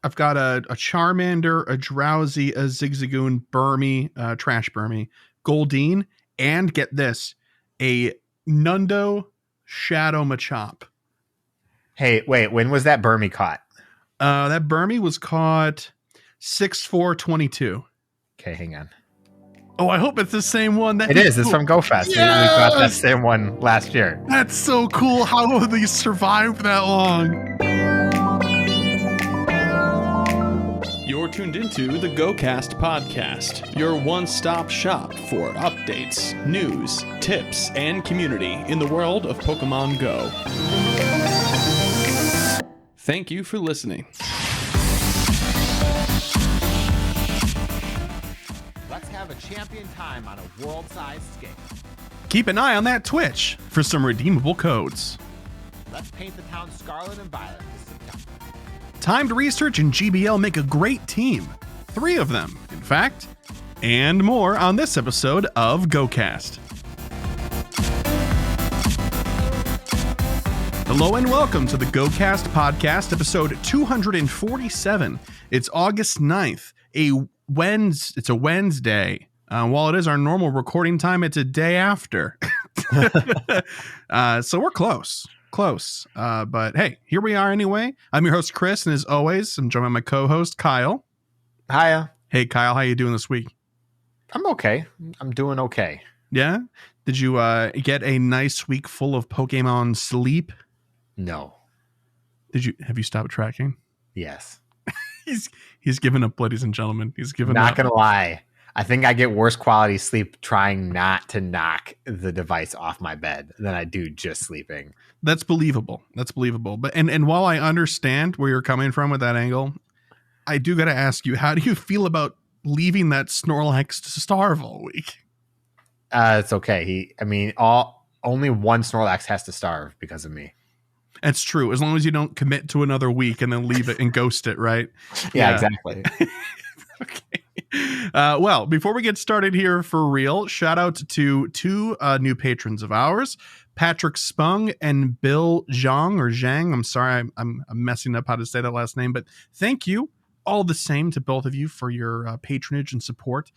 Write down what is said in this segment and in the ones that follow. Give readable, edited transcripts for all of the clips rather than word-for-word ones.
I've got a Charmander, a Drowsy, a Zigzagoon, Burmy, Trash Burmy, Goldeen, and get this, a Nundo Shadow Machop. Hey, wait, when was that Burmy caught? That Burmy was caught 6/4/22. Okay, hang on. Oh, I hope it's the same one. It is. It's from GoFest. Yes! We got that same one last year. That's so cool. How have these survived that long? You're tuned into the GOCast podcast, your one-stop shop for updates, news, tips, and community in the world of Pokemon Go. Thank you for listening. Let's have a champion time on a world-sized scale. Keep an eye on that Twitch for some redeemable codes. Let's paint the town scarlet and violet this September. Timed Research and GBL make a great team. 3 of them, in fact. And more on this episode of GOCast. Hello and welcome to the GOCast podcast, episode 247. It's August 9th, it's a Wednesday. While it is our normal recording time, it's a day after. So we're close. But hey, here we are anyway. I'm your host, Chris, and as always, I'm joined by my co-host, Kyle. Hiya. Hey, Kyle, how you doing this week? I'm okay. I'm doing okay. Yeah? Did you get a nice week full of Pokemon sleep? No. Have you stopped tracking? Yes. He's given up, ladies and gentlemen. He's given up. Not gonna lie. I think I get worse quality sleep trying not to knock the device off my bed than I do just sleeping. That's believable. But and while I understand where you're coming from with that angle, I do got to ask you, how do you feel about leaving that Snorlax to starve all week? It's okay. Only one Snorlax has to starve because of me. That's true. As long as you don't commit to another week and then leave it and ghost it, right? Yeah. Exactly. Okay. Well, before we get started here for real, shout out to 2 new patrons of ours, Patrick Spung and Bill Zhang. I'm sorry, I'm messing up how to say that last name, but thank you all the same to both of you for your patronage and support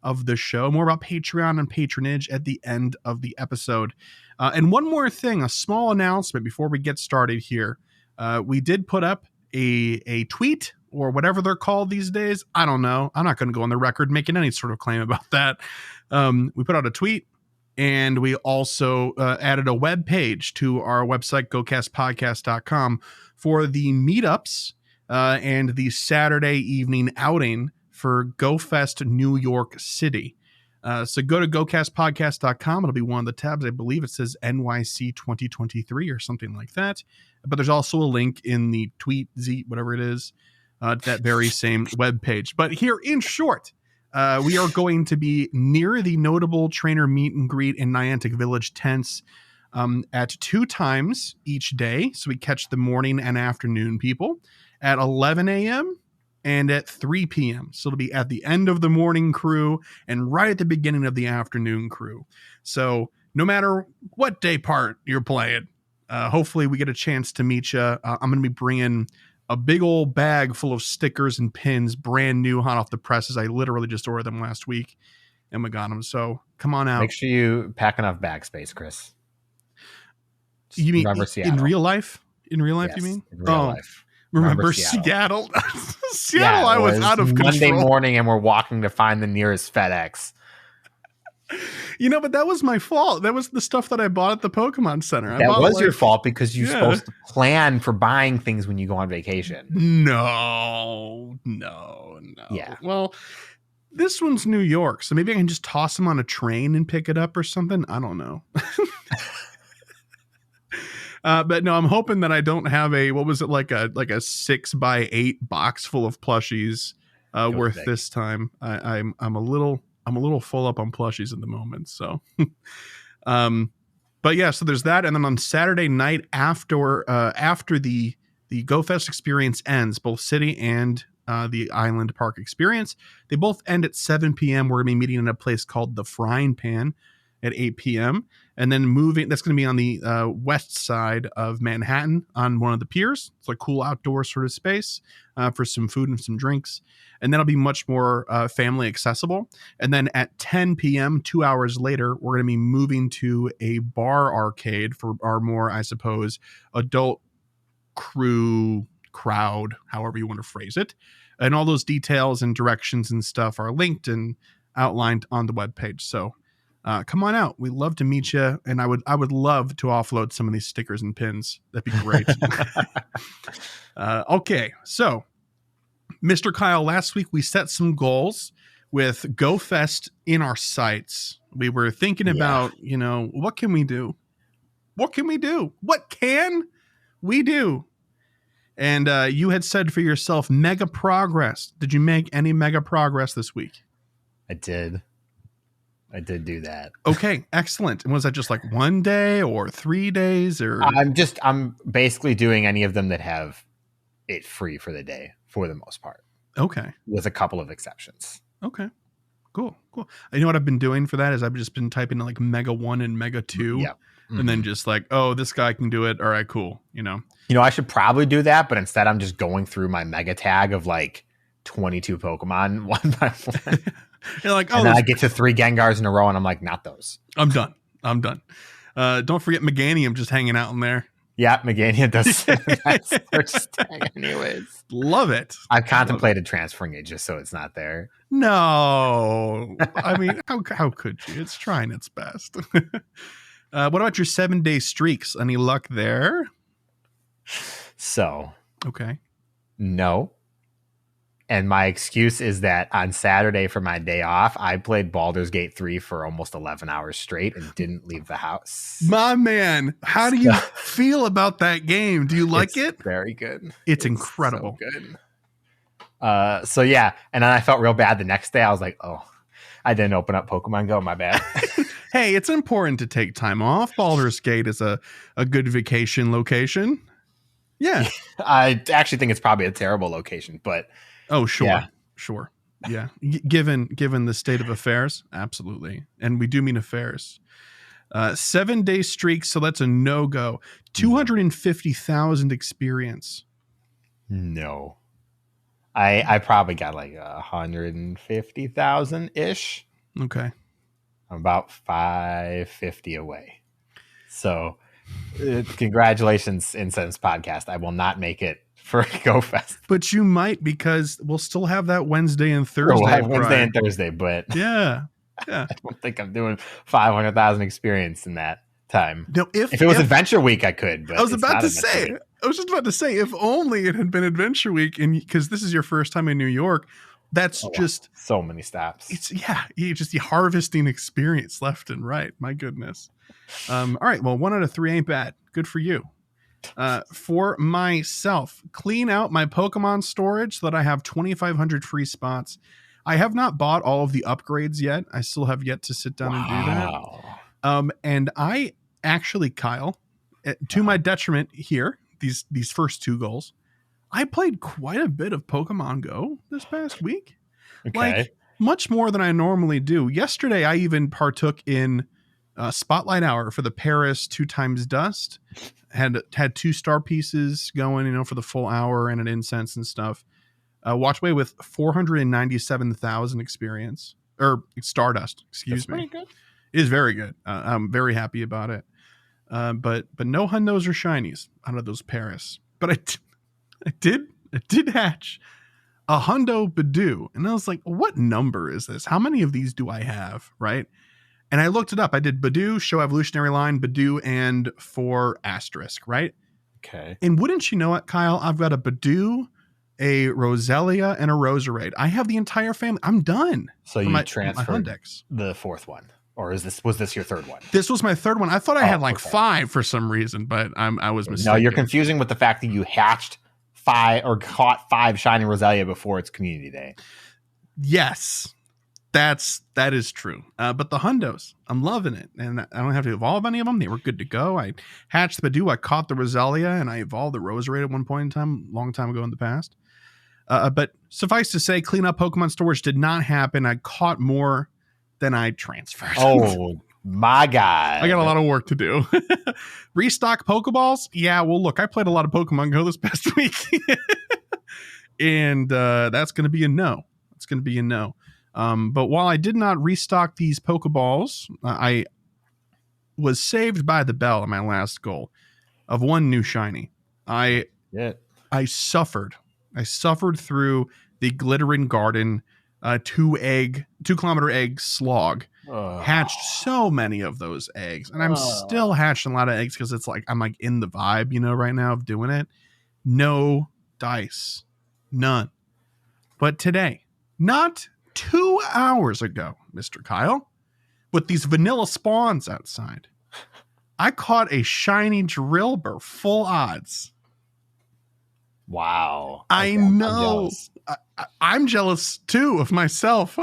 of the show. More about Patreon and patronage at the end of the episode. And one more thing, a small announcement before we get started here. We did put up a tweet, or whatever they're called these days. I don't know. I'm not going to go on the record making any sort of claim about that. We put out a tweet, and we also added a web page to our website, GOCastPodcast.com, for the meetups and the Saturday evening outing for GoFest New York City. So go to GoCastPodcast.com. It'll be one of the tabs. I believe it says NYC 2023 or something like that. But there's also a link in the tweet, whatever it is, that very same web page. But here, in short, we are going to be near the notable trainer meet and greet in Niantic Village tents at 2 times each day. So we catch the morning and afternoon people at 11 a.m. and at 3 p.m. So it'll be at the end of the morning crew and right at the beginning of the afternoon crew. So no matter what day part you're playing, hopefully we get a chance to meet you. I'm going to be bringing a big old bag full of stickers and pins, brand new, hot off the presses. I literally just ordered them last week and we got them. So come on out. Make sure you pack enough bag space, Chris. You mean in real life? In real life, yes, you mean? In real life. Remember Seattle? Seattle, I was out of control. Monday morning and we're walking to find the nearest FedEx. But that was my fault. That was the stuff that I bought at the Pokemon Center. That was your fault because you're supposed to plan for buying things when you go on vacation. No. Yeah. Well, this one's New York, so maybe I can just toss them on a train and pick it up or something. I don't know. But no, I'm hoping that I don't have like a 6x8 box full of plushies worth big. This time. I'm a little full up on plushies at the moment. So, but yeah, so there's that. And then on Saturday night after the GoFest experience ends, both city and the Island Park experience, they both end at 7 p.m. We're going to be meeting in a place called the Frying Pan. at 8 p.m. And then moving, that's going to be on the west side of Manhattan on one of the piers. It's like cool outdoor sort of space for some food and some drinks. And that'll be much more family accessible. And then at 10 p.m., 2 hours later, we're going to be moving to a bar arcade for our more, I suppose, adult crowd, however you want to phrase it. And all those details and directions and stuff are linked and outlined on the webpage. So come on out. We'd love to meet you. And I would love to offload some of these stickers and pins. That'd be great. Okay. So Mr. Kyle, last week we set some goals with GoFest in our sights. We were thinking about, what can we do? What can we do? What can we do? And you had said for yourself, mega progress. Did you make any mega progress this week? I did do that. Okay, excellent. And was that just like 1 day or 3 days or? I'm basically doing any of them that have it free for the day for the most part. Okay. With a couple of exceptions. Okay. Cool. You know what I've been doing for that is I've just been typing in like Mega 1 and Mega 2. Yeah. Mm-hmm. And then just like, oh, this guy can do it. All right, cool. I should probably do that, but instead I'm just going through my mega tag of like 22 Pokemon one by one. You're like, and then I get to 3 Gengars in a row and I'm like, not those. I'm done. Don't forget Meganium just hanging out in there. Yeah, Meganium does that search tag anyways. Love it. I've contemplated transferring it just so it's not there. No. I mean, how could you? It's trying its best. What about your 7-day streaks? Any luck there? So. Okay. No. And my excuse is that on Saturday for my day off, I played Baldur's Gate 3 for almost 11 hours straight and didn't leave the house. My man, how do you feel about that game? Do you like it? Very good. It's incredible. So good. So yeah. And then I felt real bad the next day. I was like, oh, I didn't open up Pokemon Go. My bad. Hey, it's important to take time off. Baldur's Gate is a good vacation location. Yeah. I actually think it's probably a terrible location, but oh, sure. Yeah. Given the state of affairs, absolutely. And we do mean affairs. 7-day streak, so that's a no-go. 250,000 experience. No. I probably got like 150,000-ish. Okay. I'm about 550 away. So congratulations, Incense Podcast. I will not make it for GoFest. But you might, because we'll still have that Wednesday and Thursday. We'll have Wednesday and Thursday, but yeah. I don't think I'm doing 500,000 experience in that time. No, if it was Adventure Week, I could. But I was just about to say, if only it had been Adventure Week, and because this is your first time in New York, that's just so many stops. It's you harvesting experience left and right. My goodness. All right, well, 1 out of 3 ain't bad. Good for you. For myself, clean out my Pokemon storage so that I have 2,500 free spots. I have not bought all of the upgrades yet. I still have yet to sit down and do that. And I actually, Kyle, to my detriment here, these first 2 goals, I played quite a bit of Pokemon Go this past week. Okay. Like much more than I normally do. Yesterday, I even partook in Spotlight Hour for the Paris 2 times Dust. Had 2 star pieces going, for the full hour and an incense and stuff. Walked away with 497,000 experience or Stardust. Excuse me. Good. It is very good. I'm very happy about it. But no hundos or shinies out of those Paris. But I did hatch a hundo Badoo, and I was like, what number is this? How many of these do I have? Right. And I looked it up. I did Badoo, Show Evolutionary Line, Badoo, and 4 asterisk, right? Okay. And wouldn't you know it, Kyle? I've got a Badoo, a Roselia, and a Roserade. I have the entire family. I'm done. So you transferred the 4th one, or was this your 3rd one? This was my 3rd one. I thought I had 5 for some reason, but I was mistaken. No, you're confusing with the fact that you hatched 5 or caught 5 shiny Roselia before its Community Day. Yes. That is true. But the hundos, I'm loving it. And I don't have to evolve any of them. They were good to go. I hatched the Badoo. I caught the Roselia, and I evolved the Roserade at one point in time, long time ago in the past. But suffice to say, clean up Pokemon storage did not happen. I caught more than I transferred. Oh, My God. I got a lot of work to do. Restock Pokeballs? Yeah, well, look, I played a lot of Pokemon Go this past week. And that's going to be a no. It's going to be a no. But while I did not restock these Pokeballs, I was saved by the bell in my last goal of one new shiny. I suffered. I suffered through the Glittering Garden 2-kilometer egg slog. Hatched so many of those eggs, and I'm still hatching a lot of eggs because it's like I'm like in the vibe, right now of doing it. No dice, none. But today, not 2 hours ago, Mr. Kyle, with these vanilla spawns outside, I caught a shiny Drillbur full odds. Wow. I know. I'm jealous too of myself.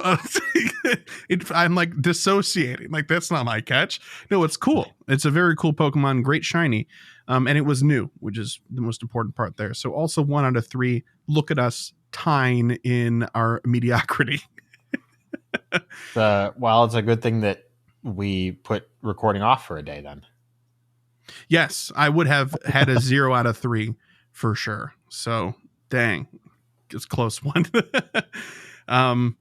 I'm like dissociating. Like, that's not my catch. No, it's cool. It's a very cool Pokemon, great shiny. And it was new, which is the most important part there. So also 1 out of 3. Look at us tying in our mediocrity. Well, it's a good thing that we put recording off for a day then. Yes, I would have had a 0 out of 3 for sure. So dang. It's a close one.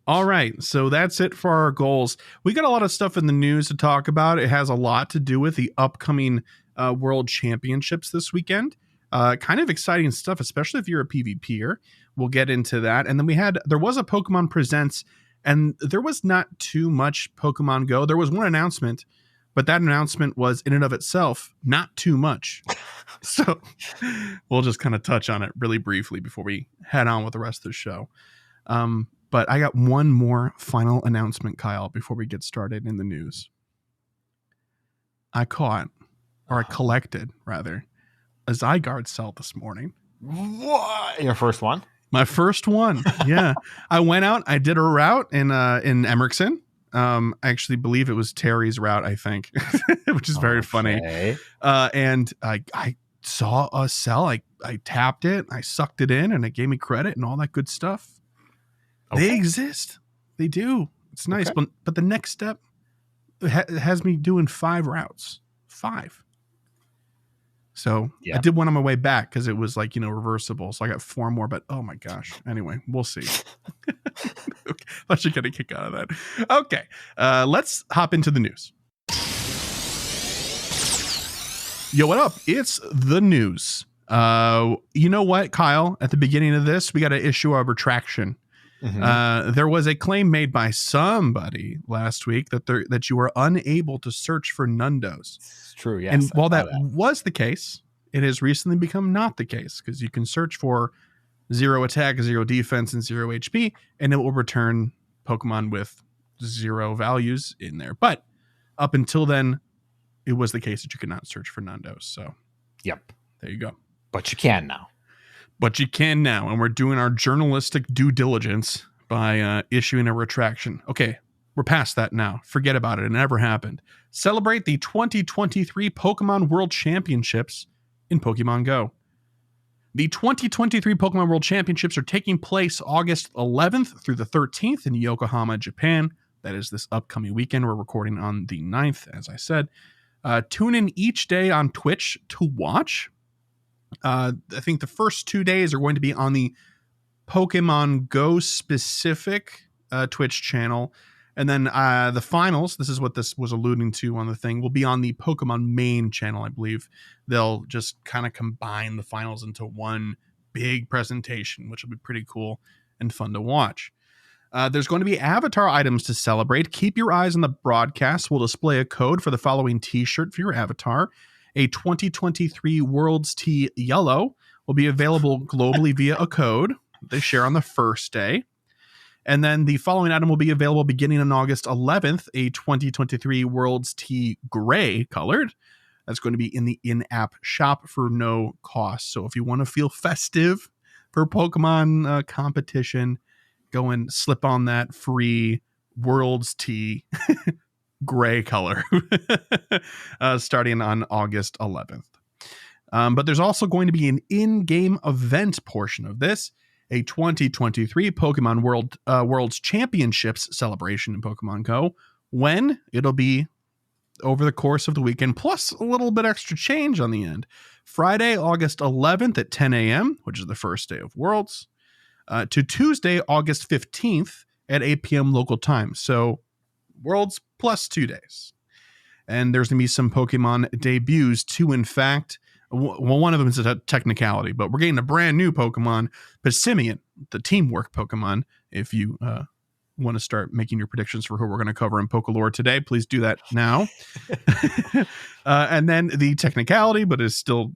All right. So that's it for our goals. We got a lot of stuff in the news to talk about. It has a lot to do with the upcoming World Championships this weekend. Kind of exciting stuff, especially if you're a PvPer. We'll get into that. And then there was a Pokemon Presents, and there was not too much Pokemon Go. There was one announcement, but that announcement was in and of itself not too much. So we'll just kind of touch on it really briefly before we head on with the rest of the show. But I got one more final announcement, Kyle, before we get started in the news. I collected, rather, a Zygarde cell this morning. What? Your first one? My first one. Yeah. I went out, I did a route in Emmerson. I actually believe it was Terry's route, I think, which is very funny. And I saw a cell. I tapped it, I sucked it in, and it gave me credit and all that good stuff. Okay. They exist. They do. It's nice. Okay. But the next step has me doing 5 routes. 5. So yeah. I did one on my way back because it was like, reversible. So I got 4 more, but oh my gosh. Anyway, we'll see. Okay. I should get a kick out of that. Okay. Let's hop into the news. Yo, what up? It's the news. You know what, Kyle? At the beginning of this, we got to issue a retraction. Mm-hmm. There was a claim made by somebody last week that you were unable to search for Nundos. It's true, yes. And while that was the case, it has recently become not the case because you can search for 0 attack, 0 defense, and 0 HP, and it will return Pokemon with 0 values in there. But up until then, it was the case that you could not search for Nundos. So, yep. There you go. But you can now. And we're doing our journalistic due diligence by issuing a retraction. Okay, we're past that now. Forget about it. It never happened. Celebrate the 2023 Pokemon World Championships in Pokemon Go. The 2023 Pokemon World Championships are taking place August 11th through the 13th in Yokohama, Japan. That is this upcoming weekend. We're recording on the 9th, as I said. Tune in each day on Twitch to watch. I think the first 2 days are going to be on the Pokemon Go specific Twitch channel. And then the finals, this is what this was alluding to on the thing, will be on the Pokemon main channel, I believe. They'll just kind of combine the finals into one big presentation, which will be pretty cool and fun to watch. There's going to be avatar items to celebrate. Keep your eyes on the broadcast. We'll display a code for the following t-shirt for your avatar. A 2023 World's Tee Yellow will be available globally via a code they share on the first day. And then the following item will be available beginning on August 11th, a 2023 World's Tee Gray colored. That's going to be in the in-app shop for no cost. So if you want to feel festive for Pokemon competition, go and slip on that free World's Tee Gray color starting on August 11th. But there's also going to be an in-game event portion of this, a 2023 Pokemon World's Championships celebration in Pokemon Go. When? It'll be over the course of the weekend, plus a little bit extra change on the end. Friday, August 11th at 10 a.m., which is the first day of Worlds, to Tuesday, August 15th at 8 p.m. local time. So Worlds plus 2 days. And there's going to be some Pokemon debuts too, in fact. Well, one of them is a technicality, but we're getting a brand new Pokemon, Pissimian, the teamwork Pokemon. If you want to start making your predictions for who we're going to cover in Pokelore today, please do that now. And then the technicality, but is still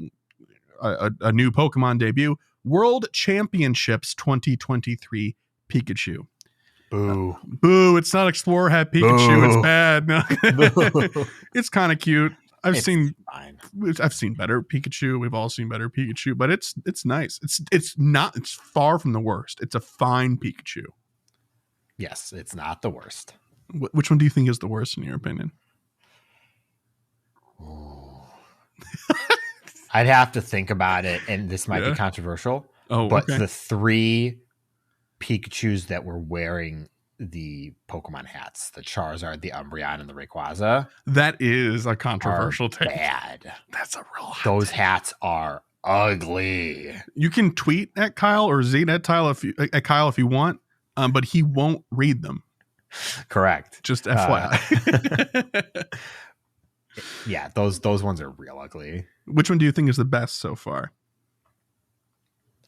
a new Pokemon debut, World Championships 2023 Pikachu. Boo. Boo, it's not Explorer Hat Pikachu. Boo. It's bad. No. It's kind of cute. I've seen better Pikachu. We've all seen better Pikachu, but it's nice. It's far from the worst. It's a fine Pikachu. Yes, it's not the worst. Which one do you think is the worst in your opinion? I'd have to think about it, and this might be controversial. But the 3 Pikachus that were wearing the Pokemon hats, the Charizard, the Umbreon, and the Rayquaza. That is a controversial take. Bad. That's a real hot Those take. hats are ugly. You can tweet at Kyle or zine at Kyle if you want, but he won't read them. Correct. Just FYI. Yeah, those ones are real ugly. Which one do you think is the best so far?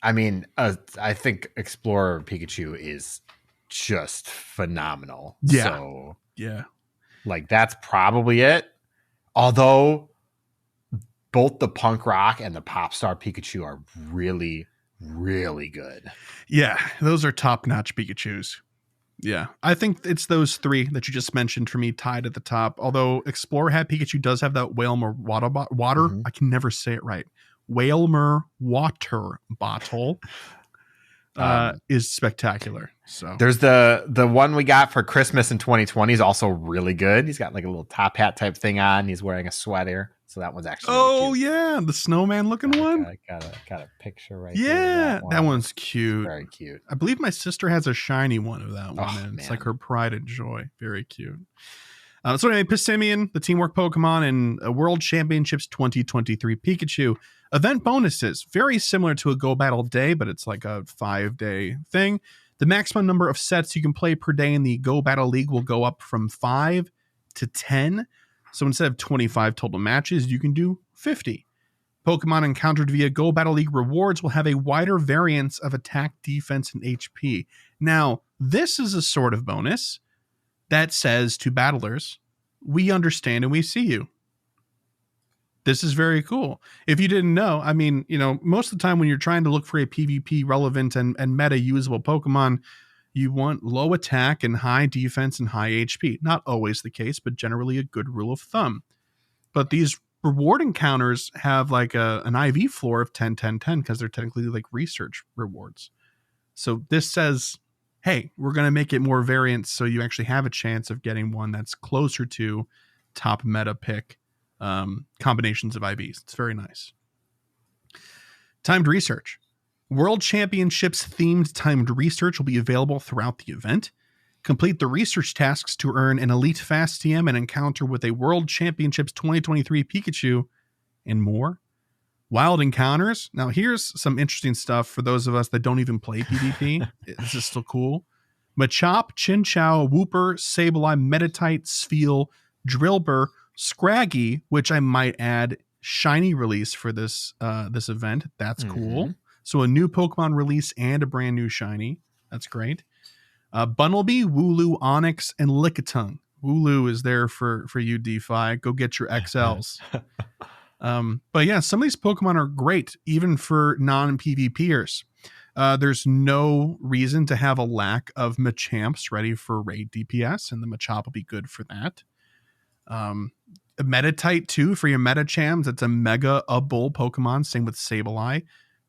I mean, I think Explorer Pikachu is just phenomenal. Yeah. So, yeah. Like, that's probably it. Although, both the Punk Rock and the Pop Star Pikachu are really, really good. Yeah, those are top-notch Pikachus. Yeah, I think it's those 3 that you just mentioned for me tied at the top. Although Explorer Hat Pikachu does have that Whalmer water. Mm-hmm. I can never say it right. Whalmer water bottle is spectacular. So there's the one we got for Christmas in 2020 is also really good. He's got like a little top hat type thing on. He's wearing a sweater. So that one's actually really cute. Yeah, the snowman looking one. Got a picture right there. Yeah, that one's cute. It's very cute. I believe my sister has a shiny one of that one. And it's like her pride and joy. Very cute. So anyway, Pissimian, the teamwork Pokemon, and World Championships 2023 Pikachu. Event bonuses, very similar to a Go Battle Day, but it's like a 5-day thing. The maximum number of sets you can play per day in the Go Battle League will go up from 5 to 10. So instead of 25 total matches, you can do 50. Pokemon encountered via Go Battle League rewards will have a wider variance of attack, defense, and HP. Now, this is a sort of bonus that says to battlers, we understand and we see you. This is very cool. If you didn't know, I mean, most of the time when you're trying to look for a PvP relevant and meta usable Pokemon, you want low attack and high defense and high HP. Not always the case, but generally a good rule of thumb. But these reward encounters have like an IV floor of 10, 10, 10 because they're technically like research rewards. So this says, hey, we're going to make it more variant so you actually have a chance of getting one that's closer to top meta pick combinations of IVs. It's very nice. Timed research. World Championships themed timed research will be available throughout the event. Complete the research tasks to earn an Elite Fast TM and encounter with a World Championships 2023 Pikachu and more. Wild encounters. Now here's some interesting stuff for those of us that don't even play PvP. This is still cool. Machop, Chinchou, Wooper, Sableye, Meditite, Spheal, Drillbur, Scraggy, which I might add shiny release for this event. That's cool. So a new Pokemon release and a brand new shiny. That's great. Bunnelby, Wooloo, Onix, and Lickitung. Wooloo is there for you, DeFi. Go get your XLs. But yeah, some of these Pokemon are great, even for non-PvPers. There's no reason to have a lack of Machamps ready for raid DPS, and the Machop will be good for that. Meditite too for your Metachams. It's a mega bull Pokemon. Same with Sableye.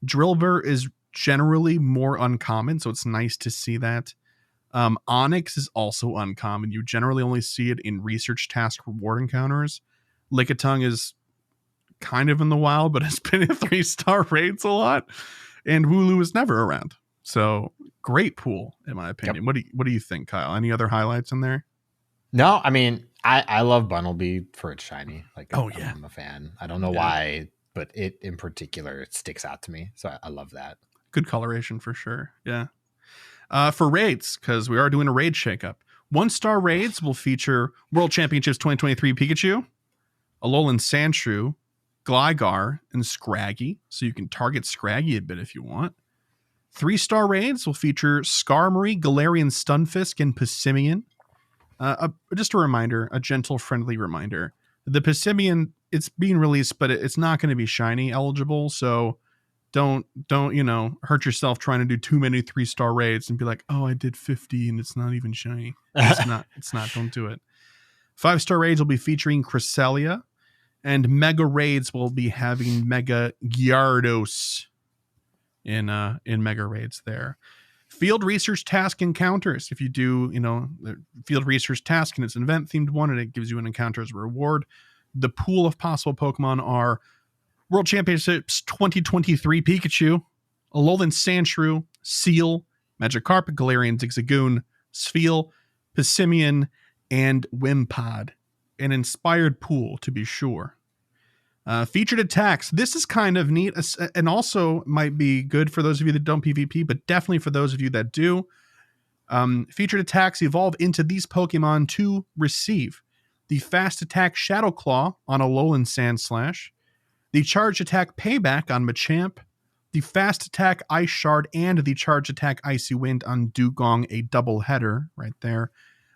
Drillbur is generally more uncommon, so it's nice to see that. Onix is also uncommon. You generally only see it in research task reward encounters. Lickitung is kind of in the wild, but has been in 3-star raids a lot. And Wooloo is never around. So great pool, in my opinion. Yep. What do you think, Kyle? Any other highlights in there? No, I mean, I love Bunnelby for its shiny. Like, I'm a fan. I don't know why, but it in particular, it sticks out to me. So I love that. Good coloration for sure. Yeah. For raids, because we are doing a raid shakeup. 1-star raids will feature World Championships 2023 Pikachu, Alolan Sandshrew, Gligar, and Scraggy. So you can target Scraggy a bit if you want. 3-star raids will feature Skarmory, Galarian Stunfisk, and Passimian. Just a reminder, a gentle, friendly reminder. The Passimian, it's being released, but it's not going to be shiny eligible. So don't hurt yourself trying to do too many 3-star raids and be like, oh, I did 50 and it's not even shiny. It's not. Don't do it. 5-star raids will be featuring Cresselia, and mega raids will be having Mega Gyarados in mega raids there. Field research task encounters. If you do, the field research task and it's an event themed one and it gives you an encounter as a reward, the pool of possible Pokemon are World Championships 2023 Pikachu, Alolan Sandshrew, Seal, Magikarp, Galarian Zigzagoon, Spheal, Passimian, and Wimpod. An inspired pool, to be sure. Featured attacks. This is kind of neat and also might be good for those of you that don't PvP, but definitely for those of you that do. Featured attacks evolve into these Pokemon to receive the fast attack Shadow Claw on Alolan Sandslash, the charge attack Payback on Machamp, the fast attack Ice Shard, and the charge attack Icy Wind on Dugong, a double header right there.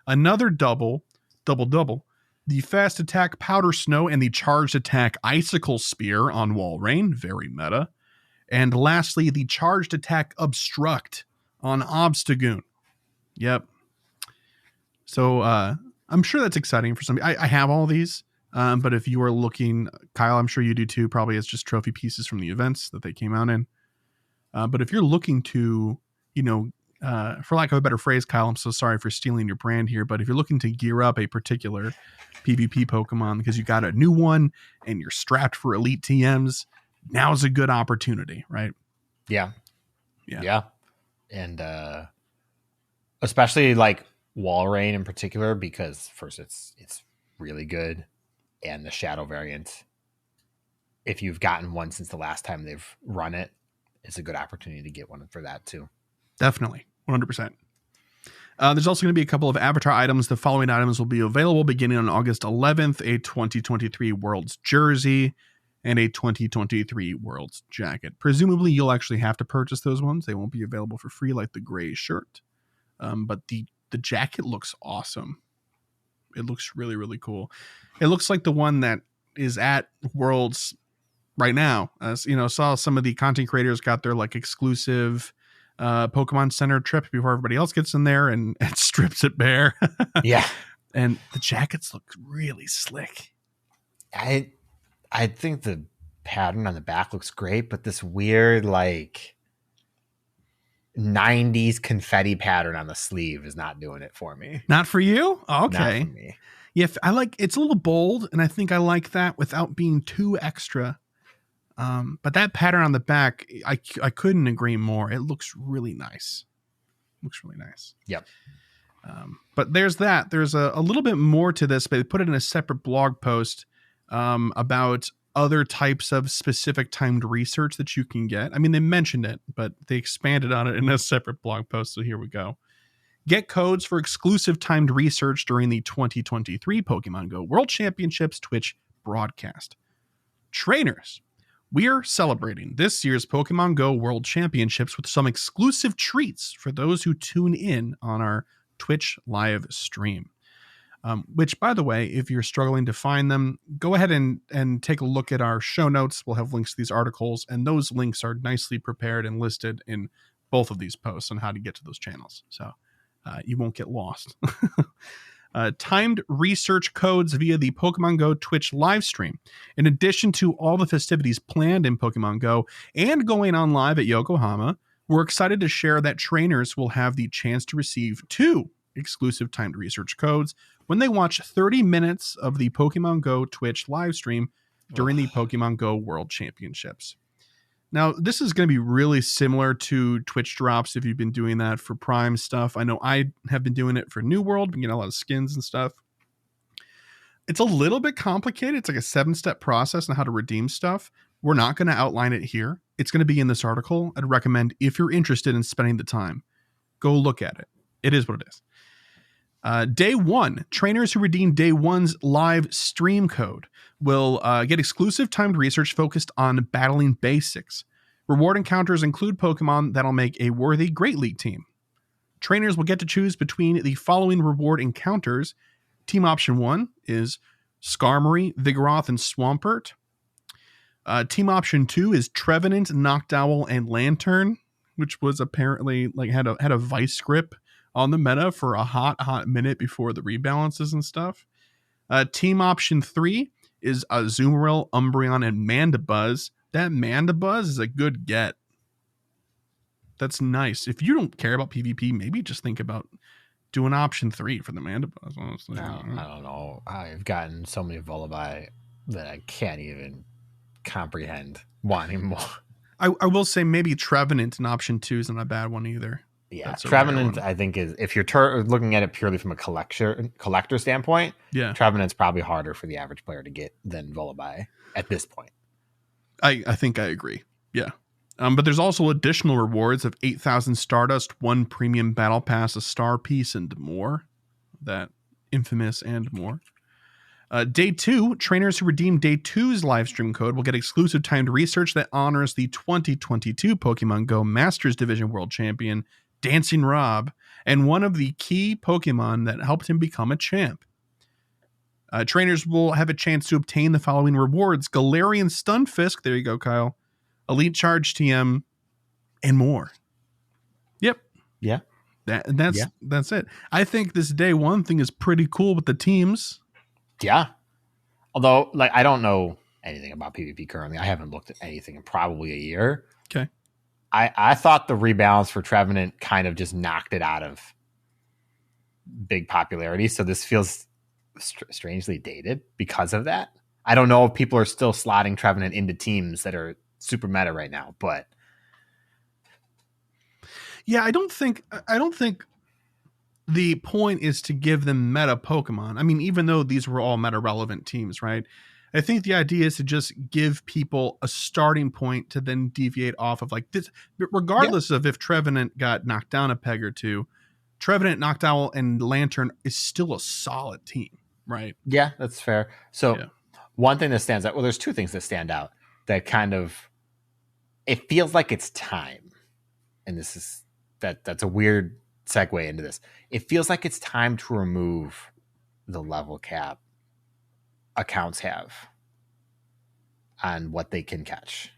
Another double, the fast attack Powder Snow and the charged attack Icicle Spear on Walrein, very meta. And lastly, the charged attack Obstruct on Obstagoon. Yep. So I'm sure that's exciting for some. I have all these, but if you are looking, Kyle, I'm sure you do too, probably as just trophy pieces from the events that they came out in. But if you're looking to, for lack of a better phrase, Kyle, I'm so sorry for stealing your brand here, but if you're looking to gear up a particular PvP Pokemon because you got a new one and you're strapped for elite TMs, now's a good opportunity, right? Yeah. And especially like Walrein in particular, because first it's really good, and the Shadow variant, if you've gotten one since the last time they've run it, it's a good opportunity to get one for that too. Definitely. 100%. There's also going to be a couple of avatar items. The following items will be available beginning on August 11th, a 2023 Worlds jersey and a 2023 Worlds jacket. Presumably, you'll actually have to purchase those ones. They won't be available for free like the gray shirt. But the jacket looks awesome. It looks really, really cool. It looks like the one that is at Worlds right now. As saw some of the content creators got their like exclusive Pokemon Center trip before everybody else gets in there and strips it bare. Yeah. And the jackets look really slick. I think the pattern on the back looks great, but this weird like 90s confetti pattern on the sleeve is not doing it for me. Not for you? Okay. Not for me. Yeah, I like it's a little bold, and I think I like that without being too extra. But that pattern on the back, I couldn't agree more. It looks really nice. Yep. But there's that. There's a little bit more to this, but they put it in a separate blog post about other types of specific timed research that you can get. I mean, they mentioned it, but they expanded on it in a separate blog post. So here we go. Get codes for exclusive timed research during the 2023 Pokemon Go World Championships Twitch broadcast. Trainers, we are celebrating this year's Pokemon Go World Championships with some exclusive treats for those who tune in on our Twitch live stream. Which, by the way, if you're struggling to find them, go ahead and take a look at our show notes. We'll have links to these articles, and those links are nicely prepared and listed in both of these posts on how to get to those channels. So you won't get lost. Timed research codes via the Pokemon Go Twitch live stream. In addition to all the festivities planned in Pokemon Go and going on live at Yokohama, we're excited to share that trainers will have the chance to receive 2 exclusive timed research codes when they watch 30 minutes of the Pokemon Go Twitch live stream during the Pokemon Go World Championships. Now, this is going to be really similar to Twitch drops if you've been doing that for Prime stuff. I know I have been doing it for New World, getting a lot of skins and stuff. It's a little bit complicated. It's like a 7-step process on how to redeem stuff. We're not going to outline it here. It's going to be in this article. I'd recommend, if you're interested in spending the time, go look at it. It is what it is. Day 1, trainers who redeem Day 1's live stream code will get exclusive timed research focused on battling basics. Reward encounters include Pokemon that'll make a worthy Great League team. Trainers will get to choose between the following reward encounters. Team option 1 is Skarmory, Vigoroth, and Swampert. Team option 2 is Trevenant, Noctowl, and Lantern, which was apparently like had a vice grip on the meta for a hot minute before the rebalances and stuff. Team option 3 is Azumarill, Umbreon, and Mandibuzz. That Mandibuzz is a good get. That's nice. If you don't care about PvP, maybe just think about doing option 3 for the Mandibuzz, honestly. No, I don't know. I've gotten so many Vullaby that I can't even comprehend wanting more. I will say maybe Trevenant in option 2 isn't a bad one either. Yeah, Trevenant, I think, is, if you're looking at it purely from a collector standpoint, yeah, Trevenant's probably harder for the average player to get than Vullaby at this point. I think I agree. Yeah. But there's also additional rewards of 8,000 Stardust, 1 premium battle pass, a star piece, and more. That infamous and more. Day 2, trainers who redeem Day 2's livestream code will get exclusive timed research that honors the 2022 Pokemon Go Masters Division World Champion, Dancing Rob, and one of the key Pokemon that helped him become a champ. Trainers will have a chance to obtain the following rewards: Galarian Stunfisk, there you go, Kyle, Elite Charge TM, and more. Yep. Yeah. That's it. I think this Day 1 thing is pretty cool with the teams. Yeah. Although, like, I don't know anything about PvP currently. I haven't looked at anything in probably a year. Okay. I thought the rebalance for Trevenant kind of just knocked it out of big popularity. So this feels strangely dated because of that. I don't know if people are still slotting Trevenant into teams that are super meta right now, but yeah, I don't think the point is to give them meta Pokemon. I mean, even though these were all meta relevant teams, right? I think the idea is to just give people a starting point to then deviate off of, like, this, regardless of if Trevenant got knocked down a peg or two. Trevenant, Noctowl, and Lantern is still a solid team, right? Yeah, that's fair. So one thing that stands out, well, there's two things that stand out that kind of, it feels like it's time. And this is, that's a weird segue into this. It feels like it's time to remove the level cap accounts have on what they can catch.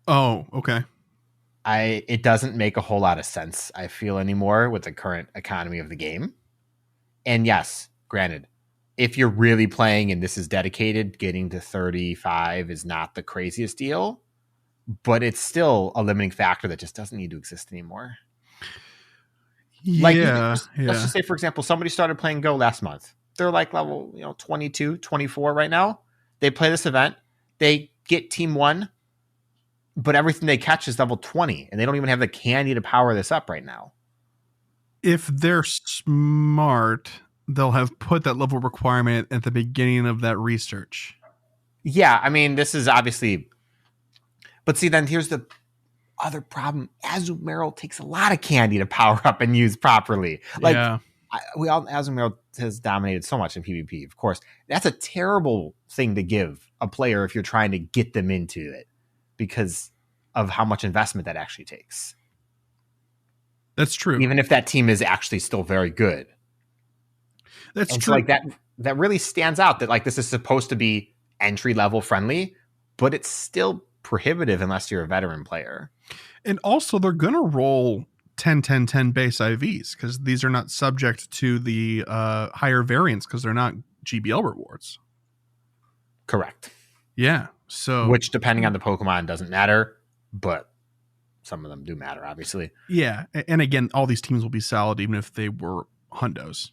Oh, okay. It doesn't make a whole lot of sense, I feel, anymore with the current economy of the game. And yes, granted, if you're really playing and this is dedicated, getting to 35 is not the craziest deal, but it's still a limiting factor that just doesn't need to exist anymore. Like, let's just say, for example, somebody started playing Go last month. They're like level 22, 24 right now. They play this event. They get team 1, but everything they catch is level 20, and they don't even have the candy to power this up right now. If they're smart, they'll have put that level requirement at the beginning of that research. Yeah, I mean, this is obviously... But see, then here's the other problem. Azumarill takes a lot of candy to power up and use properly. Like, Azumarill has dominated so much in PvP, of course. That's a terrible thing to give a player if you're trying to get them into it because of how much investment that actually takes. That's true. Even if that team is actually still very good. That's and true. So, like, that really stands out that, like, this is supposed to be entry level friendly, but it's still prohibitive unless you're a veteran player. And also, they're going to roll 10-10-10 base IVs because these are not subject to the higher variants because they're not GBL rewards. Correct. Yeah. So, which, depending on the Pokemon, doesn't matter, but some of them do matter, obviously. Yeah. And again, all these teams will be solid even if they were hundos,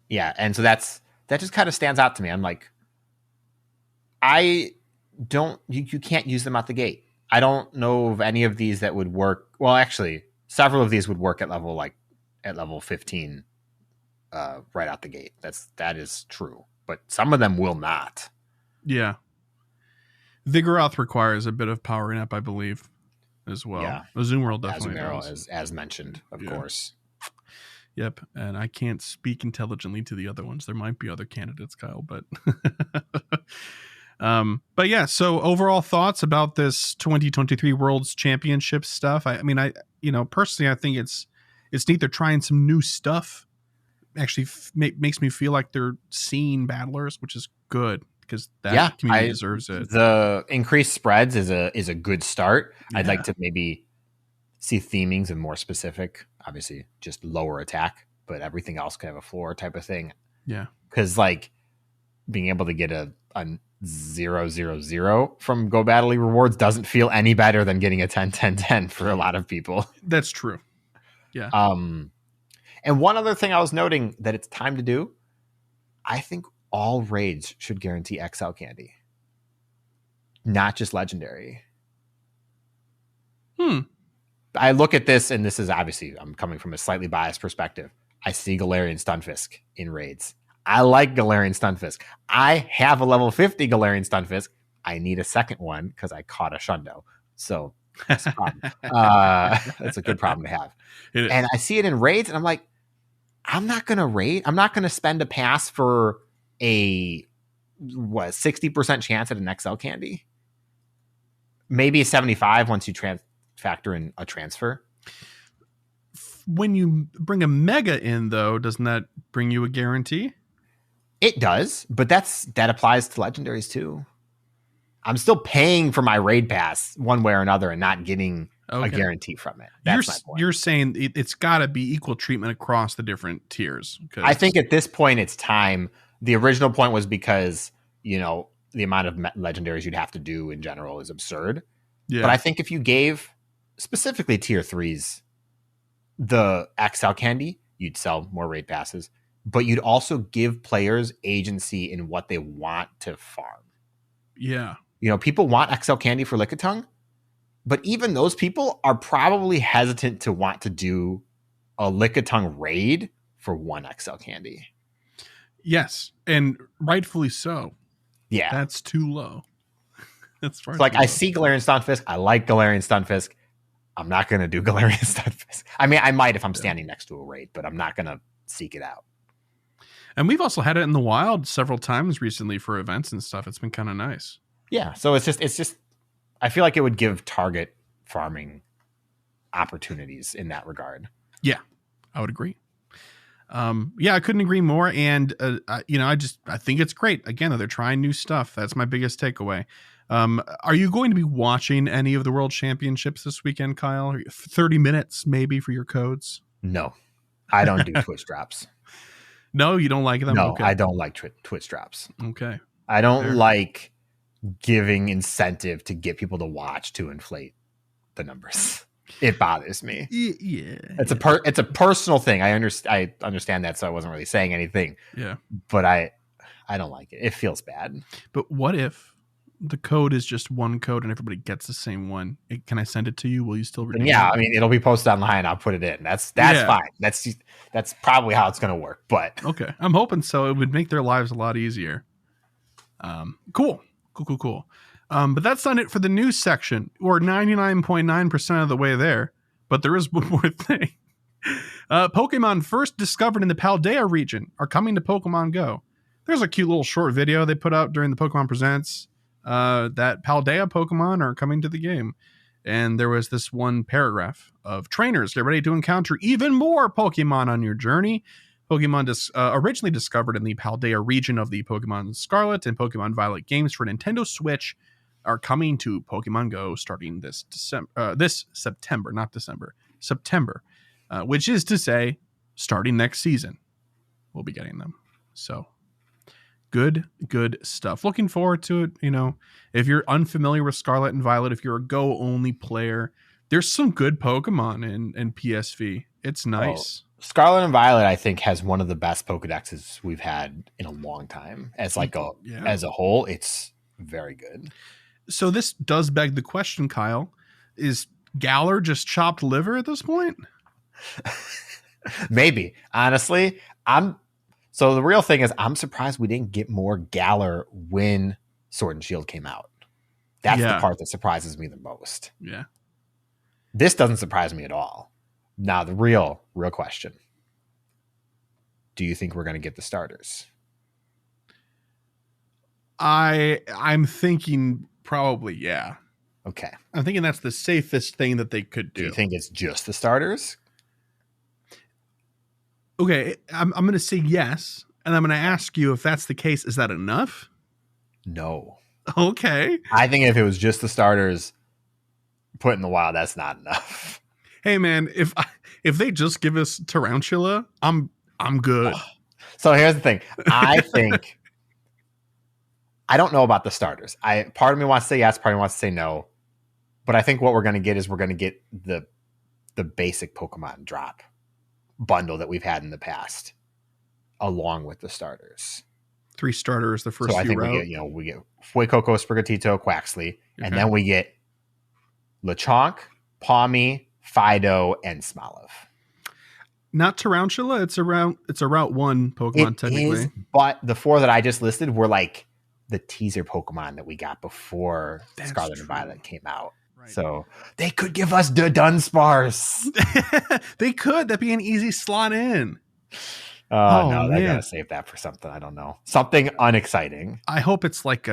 Yeah. And so that just kind of stands out to me. I'm like, you can't use them out the gate. I don't know of any of these that would work. Well, actually, several of these would work at level 15 right out the gate. That is true. but some of them will not. Yeah. Vigoroth requires a bit of powering up, I believe, as well. Yeah. Azumarill definitely does. As mentioned, of course. Yep. And I can't speak intelligently to the other ones. There might be other candidates, Kyle, but but yeah, so overall thoughts about this 2023 World's Championship stuff. I mean, personally, I think it's neat. They're trying some new stuff. Actually makes me feel like they're seeing battlers, which is good because that community deserves it. The increased spreads is a good start. Yeah. I'd like to maybe see themings and more specific, obviously just lower attack, but everything else can have a floor type of thing. Yeah. Cause like being able to get a 0-0-0 from Go Battle League rewards doesn't feel any better than getting a 10-10-10 for a lot of people. That's true. Yeah. And one other thing I was noting that it's time to do, I think all raids should guarantee XL candy, not just legendary. I look at this, and this is obviously, I'm coming from a slightly biased perspective. I see Galarian Stunfisk in raids. I like Galarian Stunfisk. I have a level 50 Galarian Stunfisk. I need a second one because I caught a Shundo. So that's a problem. That's a good problem to have. And I see it in raids, and I'm like, I'm not going to raid. I'm not going to spend a pass for a 60% chance at an XL candy. Maybe a 75 once you factor in a transfer. When you bring a mega in, though, doesn't that bring you a guarantee? It does, but that applies to legendaries too. I'm still paying for my raid pass one way or another and not getting a guarantee from it. That's my point. You're saying it's got to be equal treatment across the different tiers. I think at this point it's time. The original point was because, the amount of legendaries you'd have to do in general is absurd. Yeah. But I think if you gave specifically tier 3s the XL candy, you'd sell more raid passes, but you'd also give players agency in what they want to farm. Yeah. People want XL candy for Lickitung, but even those people are probably hesitant to want to do a Lickitung raid for one XL candy. Yes, and rightfully so. Yeah. That's too low. That's far I see Galarian Stunfisk. I like Galarian Stunfisk. I'm not going to do Galarian Stunfisk. I mean, I might if I'm standing next to a raid, but I'm not going to seek it out. And we've also had it in the wild several times recently for events and stuff. It's been kind of nice. Yeah, so it's just I feel like it would give target farming opportunities in that regard. Yeah, I would agree. I couldn't agree more. And, I think it's great. Again, they're trying new stuff. That's my biggest takeaway. Are you going to be watching any of the World Championships this weekend, Kyle? 30 minutes maybe for your codes? No, I don't do Twitch drops. No, you don't like them? No, okay. I don't like Twitch drops. Okay. I don't like giving incentive to get people to watch to inflate the numbers. It bothers me. Yeah. It's a personal thing. I understand that, so I wasn't really saying anything. Yeah. But I don't like it. It feels bad. But what if the code is just one code and everybody gets the same one? Can I send it to you? Will you still redeem it? I mean, it'll be posted online. I'll put it in. That's fine. That's probably how it's going to work. But okay, I'm hoping so. It would make their lives a lot easier. Cool. But that's not it for the news section. We're 99.9% of the way there, but there is one more thing. Pokemon first discovered in the Paldea region are coming to Pokemon Go. There's a cute little short video they put out during the Pokemon Presents that Paldea Pokemon are coming to the game. And there was this one paragraph of trainers get ready to encounter even more Pokemon on your journey. Pokemon originally discovered in the Paldea region of the Pokemon Scarlet and Pokemon Violet games for Nintendo Switch are coming to Pokemon Go starting this September, which is to say, starting next season, we'll be getting them. So good stuff. Looking forward to it. If you're unfamiliar with Scarlet and Violet, if you're a Go only player, there's some good Pokemon in PSV. It's nice. Scarlet and Violet, I think, has one of the best Pokedexes we've had in a long time. As a whole, it's very good. So this does beg the question, Kyle. Is Galar just chopped liver at this point? Maybe. Honestly, So the real thing is, I'm surprised we didn't get more Galar when Sword and Shield came out. That's the part that surprises me the most. Yeah. This doesn't surprise me at all. Now, the real question. Do you think we're going to get the starters? I'm thinking probably, yeah. Okay. I'm thinking that's the safest thing that they could do. Do you think it's just the starters? Okay, I'm going to say yes, and I'm going to ask you if that's the case, is that enough? No. Okay. I think if it was just the starters put in the wild, that's not enough. Hey man, if they just give us Tarantula, I'm good. So here's the thing. I think I don't know about the starters. Part of me wants to say yes, part of me wants to say no. But I think what we're going to get is we're going to get the basic Pokemon drop bundle that we've had in the past, along with the starters. 3 starters the first so I few think route. we get Fuecoco, Sprigatito, Quaxley, and then we get Lechonk, Pawmi, Fido, and Smoliv. Not Tarantula, it's a route 1 Pokemon technically. Is, but the 4 that I just listed were like the teaser Pokemon that we got before Scarlet and Violet came out. Right. So they could give us the Dunsparce. They could. That'd be an easy slot in. No, I gotta save that for something. I don't know. Something unexciting. I hope it's like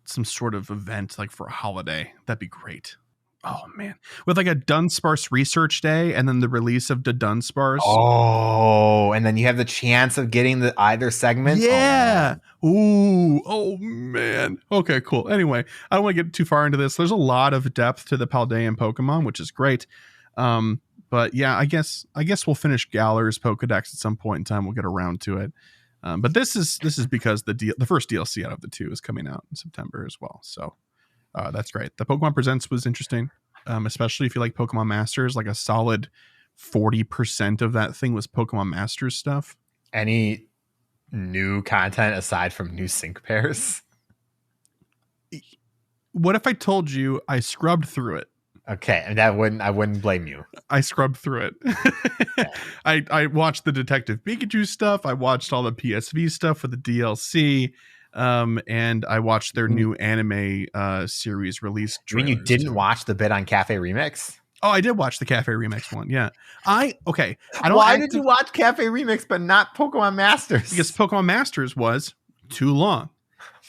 some sort of event, like for a holiday. That'd be great. Oh man, with like a Dunsparce research day, and then the release of the Dunsparce. Oh, and then you have the chance of getting the either segment. Yeah. Oh man. Okay, cool. Anyway, I don't want to get too far into this. There's a lot of depth to the Paldean Pokemon, which is great. But yeah, I guess we'll finish Galar's Pokedex at some point in time. We'll get around to it. But this is because the first DLC out of the 2 is coming out in September as well. So that's great. The Pokemon Presents was interesting, especially if you like Pokemon Masters. Like a solid 40% of that thing was Pokemon Masters stuff. Any new content aside from new sync pairs? What if I told you I scrubbed through it? Okay, and I wouldn't blame you. I scrubbed through it. Yeah. I watched the Detective Pikachu stuff. I watched all the PSV stuff for the DLC. And I watched their new anime series release. You mean you didn't watch the bit on Cafe Remix? Oh, I did watch the Cafe Remix one. Yeah. Why did you watch Cafe Remix but not Pokemon Masters? Because Pokemon Masters was too long.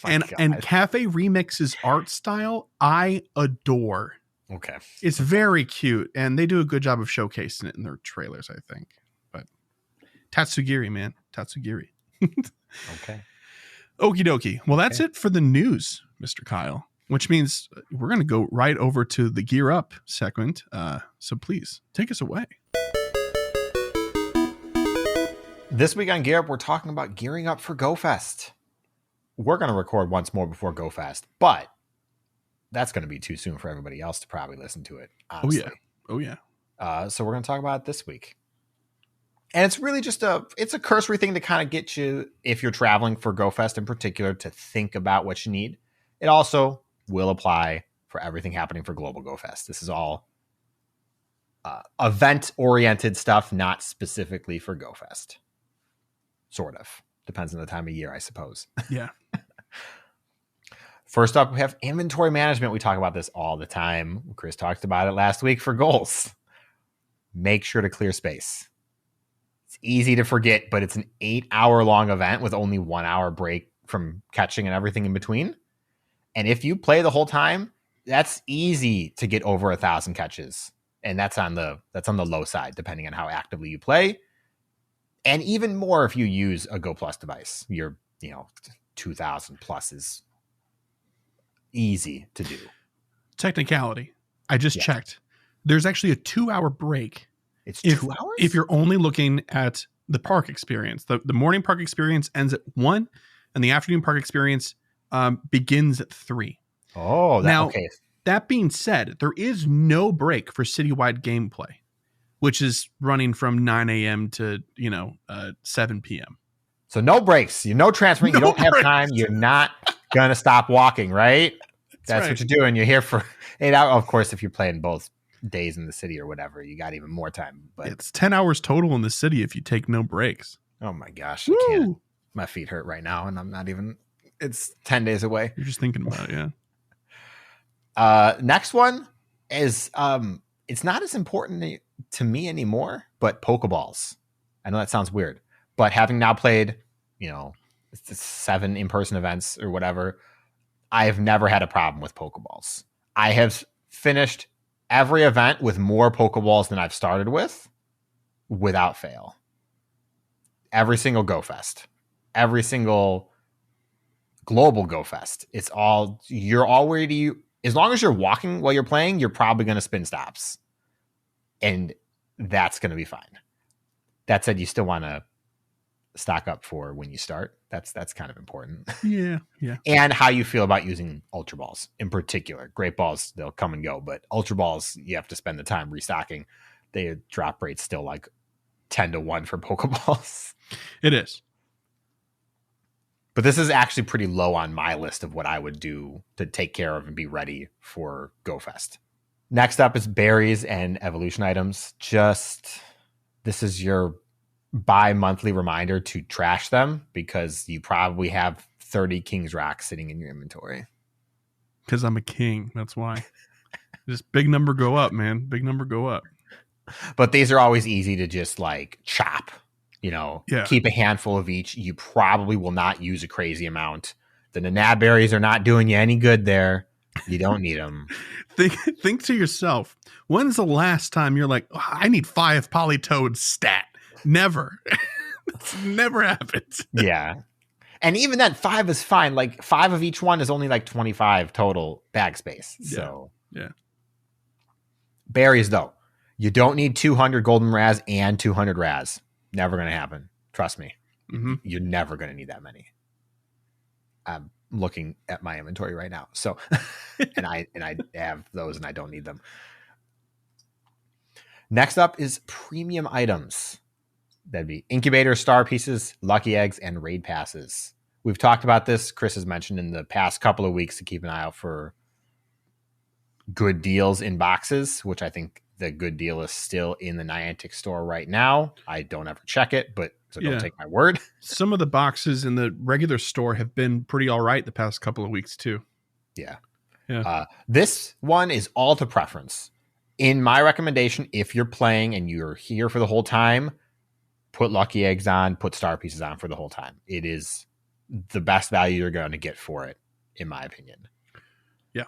And Cafe Remix's art style, I adore. Okay. It's very cute, and they do a good job of showcasing it in their trailers, I think. But Tatsugiri, man. Tatsugiri. Okay. Okie dokie. Well, that's it for the news, Mr. Kyle, which means we're going to go right over to the Gear Up segment. So please take us away. This week on Gear Up, we're talking about gearing up for GoFest. We're going to record once more before GoFest, but that's going to be too soon for everybody else to probably listen to it. Honestly. Oh yeah. So we're going to talk about it this week. And it's really just it's a cursory thing to kind of get you, if you're traveling for GoFest in particular, to think about what you need. It also will apply for everything happening for Global GoFest. This is all event-oriented stuff, not specifically for GoFest. Sort of. Depends on the time of year, I suppose. Yeah. First up, we have inventory management. We talk about this all the time. Chris talked about it last week for goals. Make sure to clear space. It's easy to forget, but it's an 8-hour-long event with only 1 hour break from catching and everything in between. And if you play the whole time, that's easy to get over 1,000 catches. And that's on the low side, depending on how actively you play. And even more if you use a Go Plus device. Your 2,000 plus is easy to do. Technicality. I just checked. There's actually a 2-hour break. It's 2 hours? If you're only looking at the park experience. The morning park experience ends at 1, and the afternoon park experience begins at 3. Oh, okay. That being said, there is no break for citywide gameplay, which is running from 9 a.m. to 7 p.m. So no breaks. No transferring. You don't have time. You're not going to stop walking, right? That's right. What you're doing. You're here for 8 hours. Of course, if you're playing both days in the city or whatever, you got even more time. But it's 10 hours total in the city if you take no breaks. Oh my gosh. Woo! I can't. My feet hurt right now, and I'm not even. It's 10 days away. You're just thinking about it, yeah. Next one is it's not as important to me anymore, but Pokeballs. I know that sounds weird, but having now played, 7 in-person events or whatever, I have never had a problem with Pokeballs. I have finished every event with more Pokeballs than I've started with, without fail. Every single GoFest, every single global GoFest. It's all, you're already, as long as you're walking while you're playing, you're probably going to spin stops. And that's going to be fine. That said, you still want to stock up for when you start. That's kind of important. Yeah. And how you feel about using Ultra Balls in particular. Great Balls, they'll come and go, but Ultra Balls, you have to spend the time restocking. The drop rate's still like 10-1 for Pokeballs. It is. But this is actually pretty low on my list of what I would do to take care of and be ready for GoFest. Next up is berries and evolution items. This is your bi-monthly reminder to trash them because you probably have 30 King's Rocks sitting in your inventory. Because I'm a king. That's why. Just big number go up, man. Big number go up. But these are always easy to just like chop. Keep a handful of each. You probably will not use a crazy amount. The Nanab berries are not doing you any good there. You don't need them. Think to yourself, when's the last time you're like, I need 5 Polytoad stat? Never. That's never happened. Yeah. And even then, 5 is fine. Like 5 of each one is only like 25 total bag space. So yeah. Berries, though. You don't need 200 golden Raz and 200 Raz. Never going to happen. Trust me. Mm-hmm. You're never going to need that many. I'm looking at my inventory right now. So, and I have those and I don't need them. Next up is premium items. That'd be incubators, star pieces, lucky eggs, and raid passes. We've talked about this. Chris has mentioned in the past couple of weeks to keep an eye out for good deals in boxes, which I think the good deal is still in the Niantic store right now. I don't ever check it, so don't take my word. Some of the boxes in the regular store have been pretty all right the past couple of weeks too. Yeah. This one is all to preference. In my recommendation, if you're playing and you're here for the whole time, put lucky eggs on, put star pieces on for the whole time. It is the best value you're going to get for it, in my opinion. Yeah.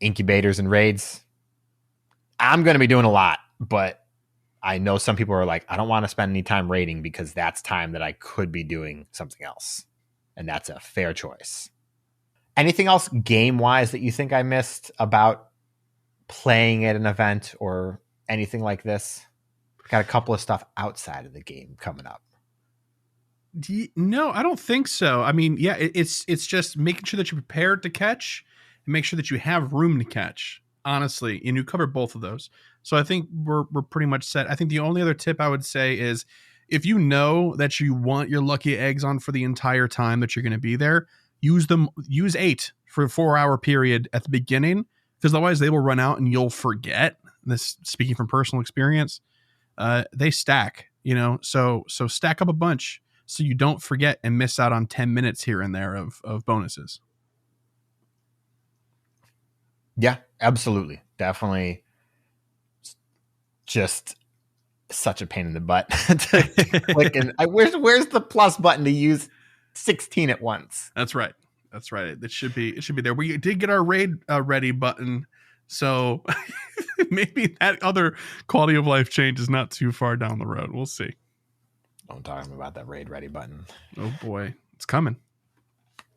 Incubators and raids. I'm going to be doing a lot, but I know some people are like, I don't want to spend any time raiding because that's time that I could be doing something else. And that's a fair choice. Anything else game-wise that you think I missed about playing at an event or anything like this? Got a couple of stuff outside of the game coming up. No, I don't think so. I mean, yeah, it's just making sure that you're prepared to catch and make sure that you have room to catch, honestly. And you covered both of those. So I think we're pretty much set. I think the only other tip I would say is if you know that you want your lucky eggs on for the entire time that you're going to be there, use 8 for a 4-hour period at the beginning, because otherwise they will run out and you'll forget. This speaking from personal experience. They stack, so stack up a bunch so you don't forget and miss out on 10 minutes here and there of bonuses. Yeah, absolutely. Definitely just such a pain in the butt to click. And where's the plus button to use 16 at once? That's right. It should be there. We did get our raid ready button. So maybe that other quality of life change is not too far down the road. We'll see. Don't talk to me about that raid ready button. Oh boy, it's coming.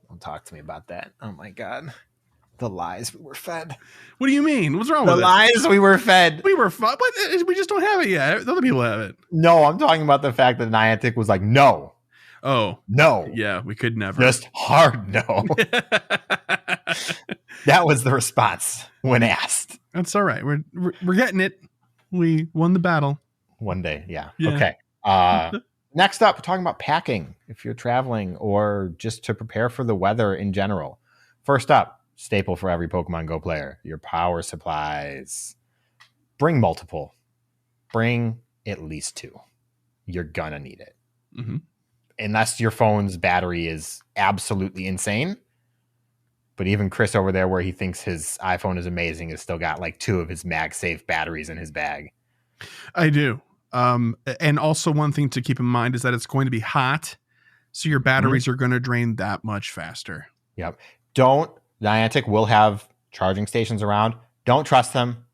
Don't talk to me about that. Oh my God. The lies we were fed. What do you mean? What's wrong with it? The lies we were fed. We were fed, but we just don't have it yet. Other people have it. No, I'm talking about the fact that Niantic was like, no. Oh. No. Yeah, we could never. Just hard no. That was the response when asked. That's all right. We're getting it. We won the battle. One day, yeah. Okay. Next up, we're talking about packing if you're traveling or just to prepare for the weather in general. First up, staple for every Pokemon Go player, your power supplies. Bring multiple. Bring at least 2. You're gonna need it. Mm-hmm. unless your phone's battery is absolutely insane. But even Chris over there, where he thinks his iPhone is amazing, has still got like 2 of his MagSafe batteries in his bag. I do. And also one thing to keep in mind is that it's going to be hot, so your batteries are going to drain that much faster. Yep. Niantic will have charging stations around. Don't trust them.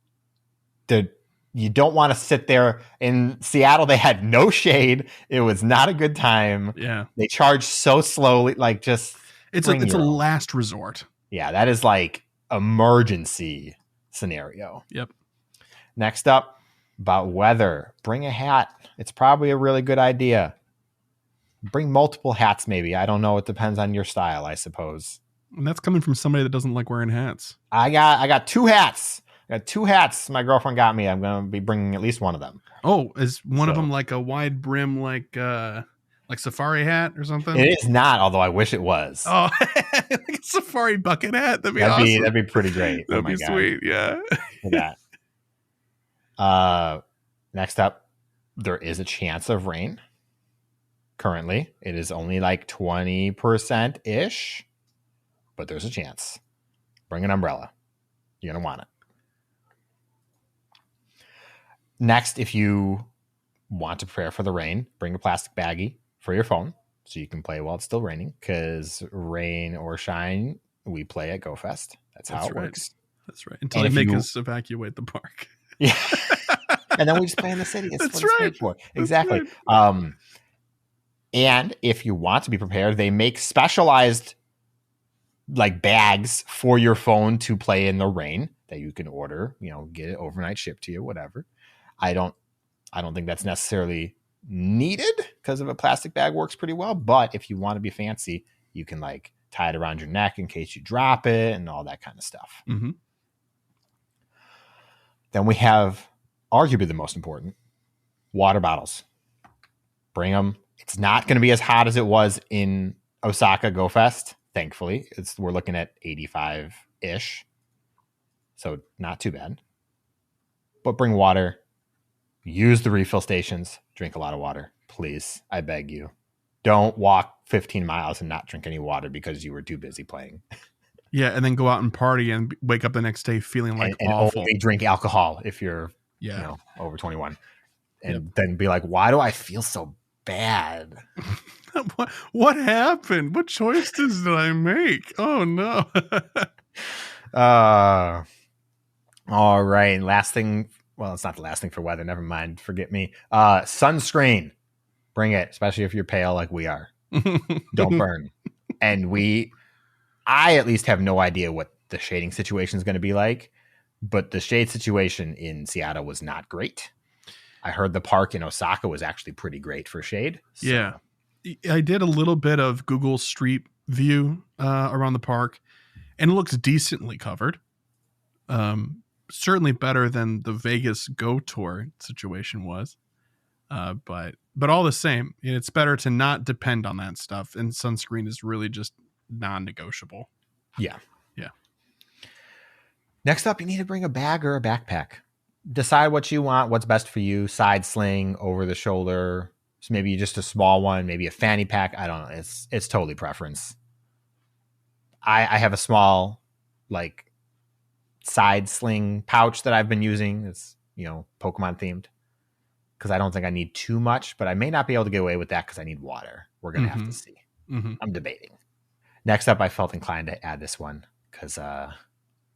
You don't want to sit there. In Seattle, they had no shade. It was not a good time. Yeah. They charge so slowly. Like, just it's a last resort. Yeah, that is like emergency scenario. Yep. Next up, about weather. Bring a hat. It's probably a really good idea. Bring multiple hats, maybe. I don't know. It depends on your style, I suppose. And that's coming from somebody that doesn't like wearing hats. I got 2 hats. I got 2 hats my girlfriend got me. I'm going to be bringing at least one of them. Oh, is one of them like a wide brim, like safari hat or something? It is not, although I wish it was. Oh, like a safari bucket hat. That'd be awesome. That'd be pretty great. That'd be sweet. Yeah. That. Next up, there is a chance of rain. Currently, it is only like 20% ish, but there's a chance. Bring an umbrella. You're going to want it. Next, if you want to prepare for the rain, bring a plastic baggie for your phone so you can play while it's still raining, because rain or shine, we play at GOFest. That's how it works. That's right. Until they make us evacuate the park. Yeah. And then we just play in the city. That's right. Exactly. Right. And if you want to be prepared, they make specialized like bags for your phone to play in the rain that you can order, get it overnight shipped to you, whatever. I don't think that's necessarily needed, because of a plastic bag works pretty well. But if you want to be fancy, you can like tie it around your neck in case you drop it and all that kind of stuff. Mm-hmm. Then we have arguably the most important, water bottles. Bring them. It's not going to be as hot as it was in Osaka GoFest. Thankfully, we're looking at 85-ish. So not too bad. But bring water. Use the refill stations. Drink a lot of water. Please, I beg you. Don't walk 15 miles and not drink any water because you were too busy playing. Yeah, and then go out and party and wake up the next day feeling like awful. Only drink alcohol if you're over 21. And then be like, why do I feel so bad? What happened? What choices did I make? Oh, no. All right. Last thing. Well, it's not the last thing for weather. Never mind. Forget me. Sunscreen. Bring it, especially if you're pale like we are. Don't burn. And I at least have no idea what the shading situation is going to be like, but the shade situation in Seattle was not great. I heard the park in Osaka was actually pretty great for shade. So. Yeah. I did a little bit of Google Street View around the park, and it looks decently covered. Certainly better than the Vegas Go Tour situation was. But all the same, it's better to not depend on that stuff. And sunscreen is really just non-negotiable. Yeah. Yeah. Next up, you need to bring a bag or a backpack. Decide what you want, what's best for you. Side sling, over the shoulder. So maybe just a small one, maybe a fanny pack. I don't know. It's totally preference. I have a small, like, side sling pouch that I've been using. It's, Pokemon themed, because I don't think I need too much, but I may not be able to get away with that because I need water. We're going to have to see. Mm-hmm. I'm debating. Next up, I felt inclined to add this one because I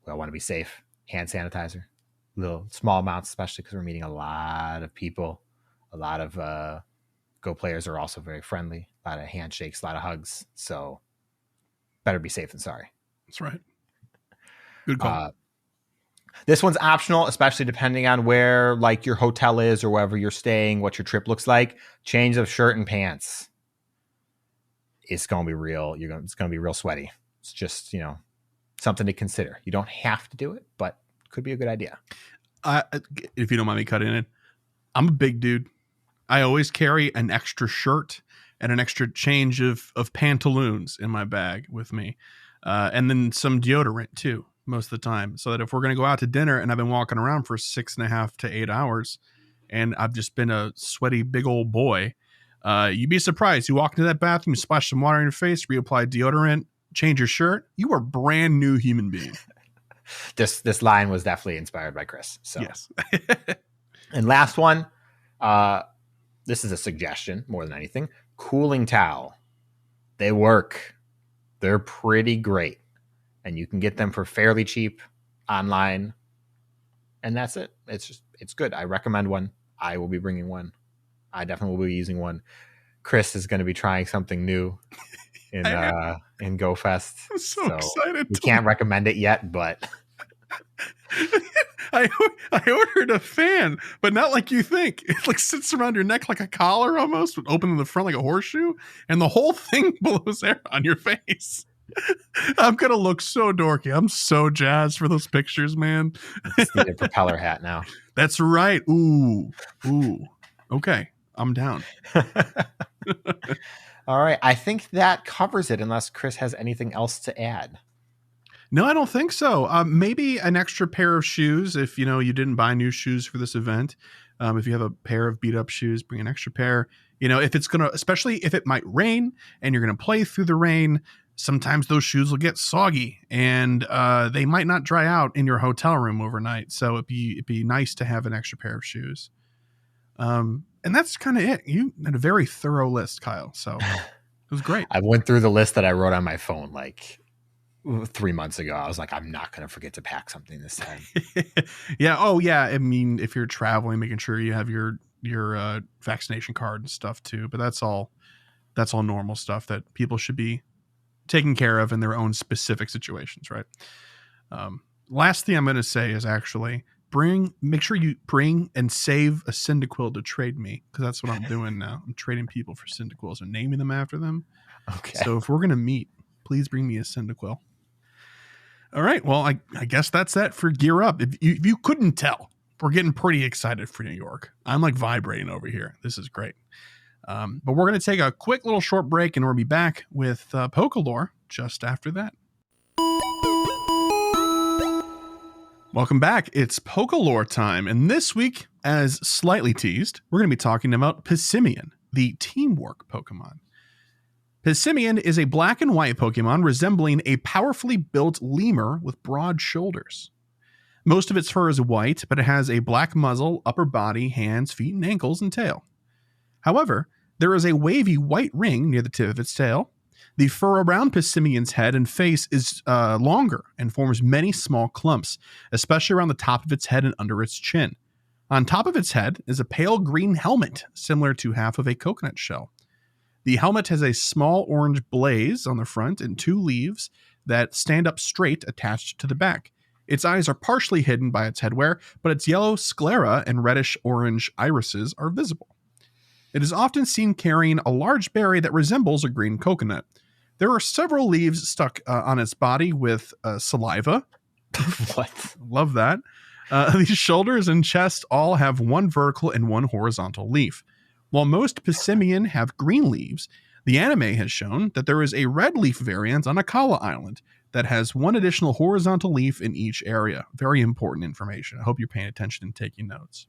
want to be safe. Hand sanitizer. Little small amounts, especially because we're meeting a lot of people. A lot of Go players are also very friendly. A lot of handshakes, a lot of hugs. So better be safe than sorry. That's right. Good call. This one's optional, especially depending on where like your hotel is or wherever you're staying, what your trip looks like. Change of shirt and pants. It's going to be real. It's going to be real sweaty. It's just, something to consider. You don't have to do it, but could be a good idea. If you don't mind me cutting in, I'm a big dude. I always carry an extra shirt and an extra change of pantaloons in my bag with me. And then some deodorant too, most of the time. So that if we're going to go out to dinner and I've been walking around for 6.5 to 8 hours and I've just been a sweaty big old boy, You'd be surprised. You walk into that bathroom, you splash some water in your face, reapply deodorant, change your shirt. You are a brand new human being. This line was definitely inspired by Chris. So yes. And last one, this is a suggestion more than anything. Cooling towel. They work. They're pretty great. And you can get them for fairly cheap online. And that's it. It's good. I recommend one. I will be bringing one. I definitely will be using one. Chris is going to be trying something new in GoFest. I'm so excited. We can't recommend it yet, but I ordered a fan, but not like you think. It like sits around your neck like a collar almost, open in the front like a horseshoe, and the whole thing blows air on your face. I'm gonna look so dorky. I'm so jazzed for those pictures, man. It's the propeller hat now. That's right. Ooh. Okay, I'm down. All right, I think that covers it. Unless Chris has anything else to add. No, I don't think so. Maybe an extra pair of shoes if you didn't buy new shoes for this event. If you have a pair of beat up shoes, bring an extra pair. If it's gonna, especially if it might rain and you're gonna play through the rain. Sometimes those shoes will get soggy and they might not dry out in your hotel room overnight. So it'd be nice to have an extra pair of shoes. And that's kind of it. You had a very thorough list, Kyle. So it was great. I went through the list that I wrote on my phone like 3 months ago. I was like, I'm not going to forget to pack something this time. Yeah. Oh, yeah. I mean, if you're traveling, making sure you have your vaccination card and stuff too. But that's all normal stuff that people should be taken care of in their own specific situations, right? Last thing I'm going to say is actually make sure you bring and save a Cyndaquil to trade me, because that's what I'm doing now. I'm trading people for Cyndaquils and naming them after them. Okay. So if we're going to meet, please bring me a Cyndaquil. All right. Well, I guess that's that for Gear Up. If you couldn't tell, we're getting pretty excited for New York. I'm like vibrating over here. This is great. But we're going to take a quick little short break and we'll be back with Pokalore just after that. Welcome back. It's Pokalore time. And this week, as slightly teased, we're going to be talking about Pissimian, the teamwork Pokemon. Pissimian is a black and white Pokemon resembling a powerfully built lemur with broad shoulders. Most of its fur is white, but it has a black muzzle, upper body, hands, feet, and ankles, and tail. However, there is a wavy white ring near the tip of its tail. The fur around Pissimian's head and face is longer and forms many small clumps, especially around the top of its head and under its chin. On top of its head is a pale green helmet, similar to half of a coconut shell. The helmet has a small orange blaze on the front and 2 leaves that stand up straight attached to the back. Its eyes are partially hidden by its headwear, but its yellow sclera and reddish-orange irises are visible. It is often seen carrying a large berry that resembles a green coconut. There are several leaves stuck on its body with saliva. What? Love that. These shoulders and chest all have 1 vertical and 1 horizontal leaf. While most Pissimian have green leaves, the anime has shown that there is a red leaf variant on Akala Island that has 1 additional horizontal leaf in each area. Very important information. I hope you're paying attention and taking notes.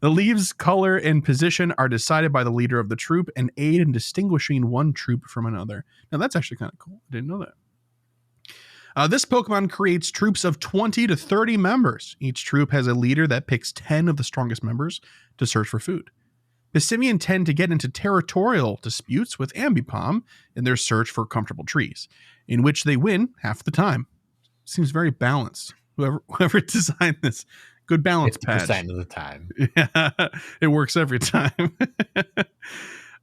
The leaves' color and position are decided by the leader of the troop and aid in distinguishing one troop from another. Now, that's actually kind of cool. I didn't know that. This Pokemon creates troops of 20 to 30 members. Each troop has a leader that picks 10 of the strongest members to search for food. Pissimian tend to get into territorial disputes with Ambipom in their search for comfortable trees, in which they win half the time. Seems very balanced. Whoever designed this. Good balance patch. 50% of the time. Yeah, it works every time.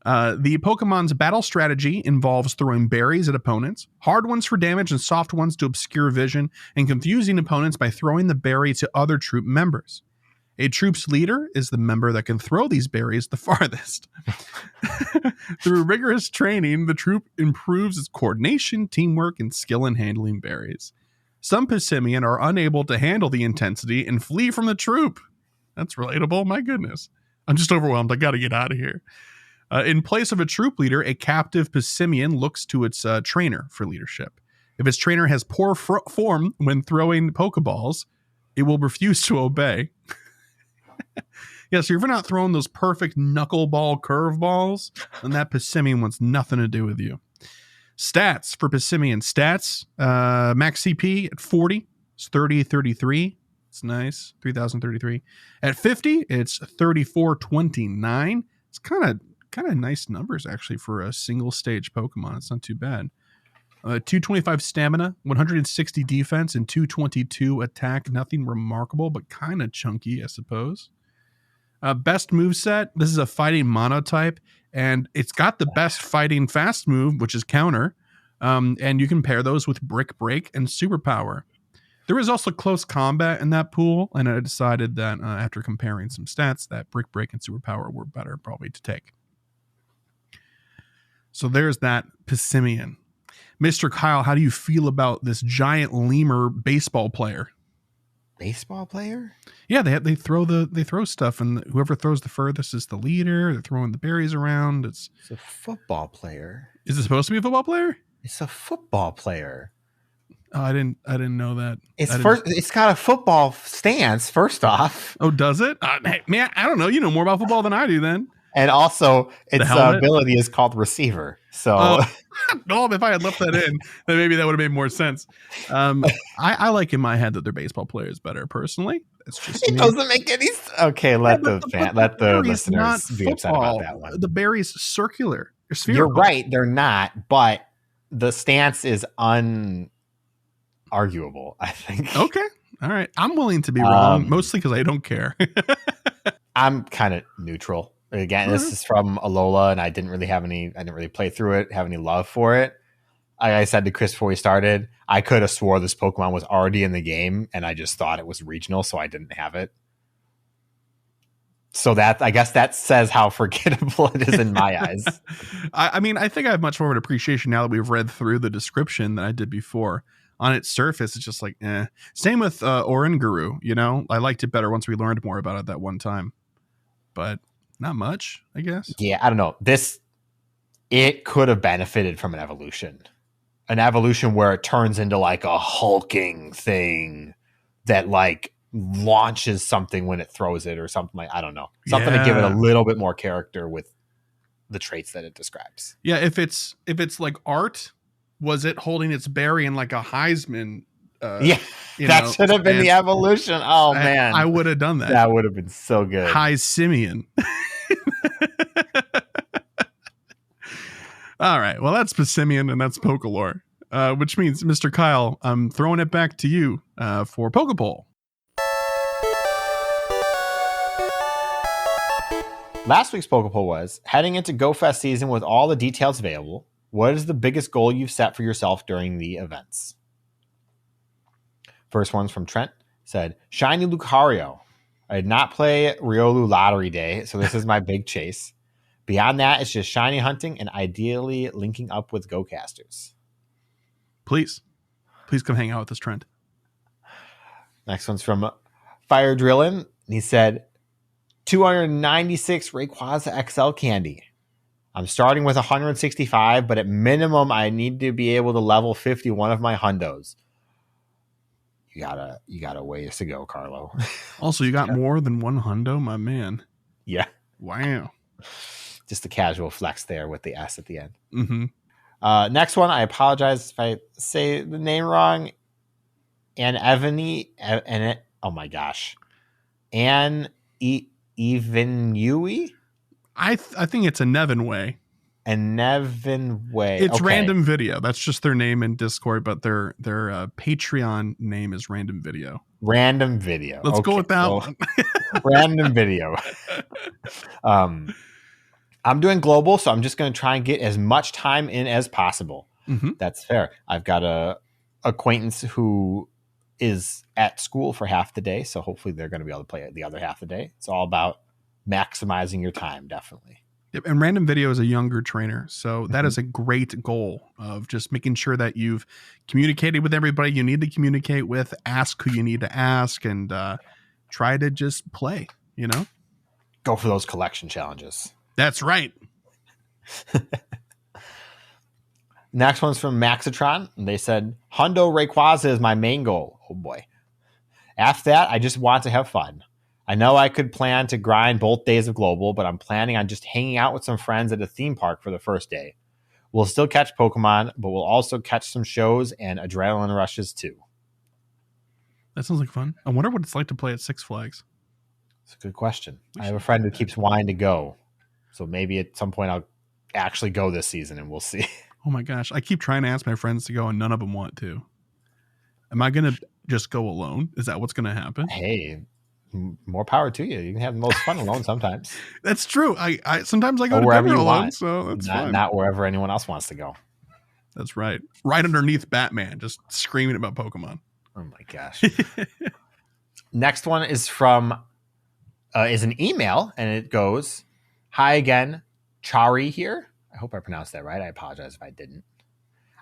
The Pokemon's battle strategy involves throwing berries at opponents, hard ones for damage and soft ones to obscure vision, and confusing opponents by throwing the berry to other troop members. A troop's leader is the member that can throw these berries the farthest. Through rigorous training, the troop improves its coordination, teamwork, and skill in handling berries. Some Pissimian are unable to handle the intensity and flee from the troop. That's relatable. My goodness. I'm just overwhelmed. I got to get out of here. In place of a troop leader, a captive Pissimian looks to its trainer for leadership. If its trainer has poor form when throwing Pokeballs, it will refuse to obey. Yeah, so if you're not throwing those perfect knuckleball curveballs, then that Passimian wants nothing to do with you. Stats for Passimian. Stats, max CP at 40. It's 3033. It's nice. 3033. At 50, it's 3429. It's kind of nice numbers, actually, for a single stage Pokemon. It's not too bad. 225 stamina, 160 defense, and 222 attack. Nothing remarkable, but kind of chunky, I suppose. Best moveset. This is a fighting monotype, and it's got the best fighting fast move, which is counter. And you can pair those with Brick Break and Superpower. There is also close combat in that pool, and I decided that after comparing some stats, that Brick Break and Superpower were better probably to take. So there's that Passimian. Mr. Kyle, how do you feel about this giant lemur baseball player? Baseball player? Yeah, they throw stuff, and whoever throws the furthest is the leader. They're throwing the berries around. It's a football player. Is it supposed to be a football player? It's a football player. Oh, I didn't know that. It's got a football stance. First off. Oh, does it? Hey, man, I don't know. You know more about football than I do, then. And also, its ability is called receiver. So, no, if I had left that in, then maybe that would have made more sense. I like in my head that their baseball player is better. Personally, it's just it doesn't make any. Okay, let the listeners be upset about that one. The berry's circular. Spherical. You're right; they're not, but the stance is unarguable. I think. Okay, all right. I'm willing to be wrong, mostly because I don't care. I'm kind of neutral. Again, this is from Alola, and I didn't really play through it, have any love for it. I said to Chris before we started, I could have swore this Pokemon was already in the game, and I just thought it was regional, so I didn't have it. So I guess that says how forgettable it is in my eyes. I mean, I think I have much more of an appreciation now that we've read through the description than I did before. On its surface, it's just like, eh. Same with Oranguru, I liked it better once we learned more about it that one time. But not much, I guess. Yeah, I don't know. It could have benefited from an evolution where it turns into like a hulking thing that like launches something when it throws it or something like, I don't know. Something to give it a little bit more character with the traits that it describes. Yeah, if it's like art, was it holding its berry in like a Heisman? That should have been the evolution. Oh, man. I would have done that. That would have been so good. Heisimian. All right. Well, that's Passimian and that's Pokelore, which means, Mr. Kyle, I'm throwing it back to you for Pokeball. Last week's Pokeball was, heading into GoFest season with all the details available, what is the biggest goal you've set for yourself during the events? First one's from Trent. Said, Shiny Lucario. I did not play Riolu Lottery Day, so this is my big chase. Beyond that, it's just shiny hunting and ideally linking up with GoCasters. Please come hang out with us, Trent. Next one's from Fire Drillin'. He said, 296 Rayquaza XL candy. I'm starting with 165, but at minimum, I need to be able to level 51 of my hundos. You got a ways to go, Carlo. Also, you got more than one hundo, my man. Yeah. Wow. Just a casual flex there with the S at the end. Mm-hmm. Next one, I apologize if I say the name wrong. Oh my gosh. Evenui? I think it's a Nevin Way. A Nevin Way. It's okay. Random Video. That's just their name in Discord, but their Patreon name is Random Video. Random Video. Let's go with that one. Random Video. I'm doing global, so I'm just going to try and get as much time in as possible. Mm-hmm. That's fair. I've got a acquaintance who is at school for half the day, so hopefully they're going to be able to play it the other half of the day. It's all about maximizing your time, definitely. Yep, and Random Video is a younger trainer, so that is a great goal of just making sure that you've communicated with everybody you need to communicate with, ask who you need to ask, and try to just play, Go for those collection challenges. That's right. Next one's from Maxitron. And they said, Hundo Rayquaza is my main goal. Oh boy. After that, I just want to have fun. I know I could plan to grind both days of Global, but I'm planning on just hanging out with some friends at a theme park for the first day. We'll still catch Pokemon, but we'll also catch some shows and adrenaline rushes too. That sounds like fun. I wonder what it's like to play at Six Flags. It's a good question. I have a friend who keeps wanting to go. So maybe at some point I'll actually go this season and we'll see. Oh my gosh. I keep trying to ask my friends to go and none of them want to. Am I going to just go alone? Is that what's going to happen? Hey, more power to you. You can have the most fun alone sometimes. That's true. I sometimes I go to Denver alone, so that's fine. Not wherever anyone else wants to go. That's right. Right underneath Batman, just screaming about Pokemon. Oh my gosh. Next one is from is an email, and it goes, "Hi again, Chari here." I hope I pronounced that right. I apologize if I didn't.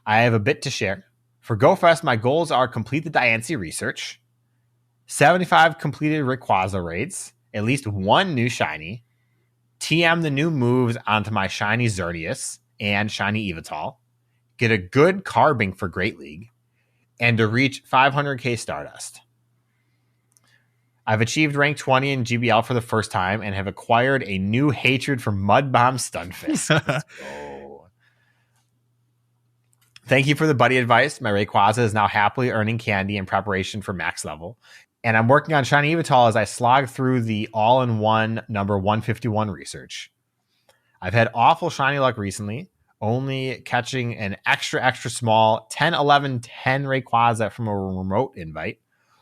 I have a bit to share. For GoFest, my goals are complete the Diancie research, 75 completed Rayquaza raids, at least one new shiny, TM the new moves onto my shiny Xerneas and shiny Evital, get a good carbing for Great League, and to reach 500k Stardust. I've achieved rank 20 in GBL for the first time and have acquired a new hatred for Mudbomb Stunfisk. Let's go. Thank you for the buddy advice. My Rayquaza is now happily earning candy in preparation for max level. And I'm working on shiny Evital as I slog through the all-in-one number 151 research. I've had awful shiny luck recently, only catching an extra small 10, 11, 10 Rayquaza from a remote invite.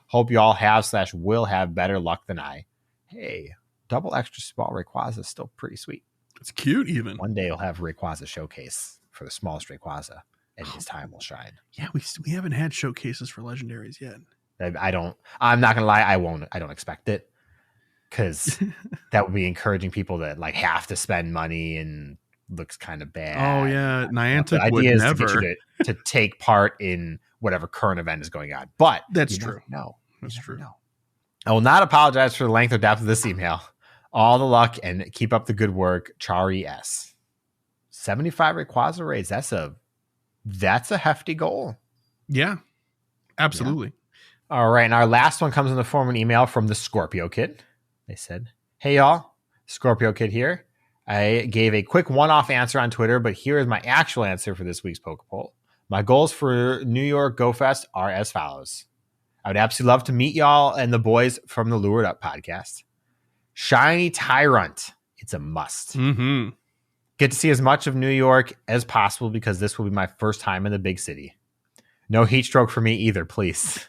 Hope you all have/will have better luck than I. Hey, double extra small Rayquaza is still pretty sweet. It's cute even. One day you'll have Rayquaza showcase for the smallest Rayquaza, and his time will shine. Yeah, we haven't had showcases for legendaries yet. I'm not gonna lie, I don't expect it, because that would be encouraging people that like have to spend money and looks kind of bad. Oh yeah, Niantic would never to get you to take part in whatever current event is going on. But that's true. No, that's true. Know. I will not apologize for the length or depth of this email. All the luck and keep up the good work, Chari S. 75 Rayquaza raids. That's a hefty goal. Yeah, absolutely. Yeah. All right, and our last one comes in the form of an email from the Scorpio Kid. They said, "Hey y'all, Scorpio Kid here. I gave a quick one-off answer on Twitter, but here is my actual answer for this week's Poke Poll. My goals for New York GoFest are as follows. I would absolutely love to meet y'all and the boys from the Lured Up podcast. Shiny Tyrant. It's a must. Mm-hmm. Get to see as much of New York as possible because this will be my first time in the big city. No heat stroke for me either, please."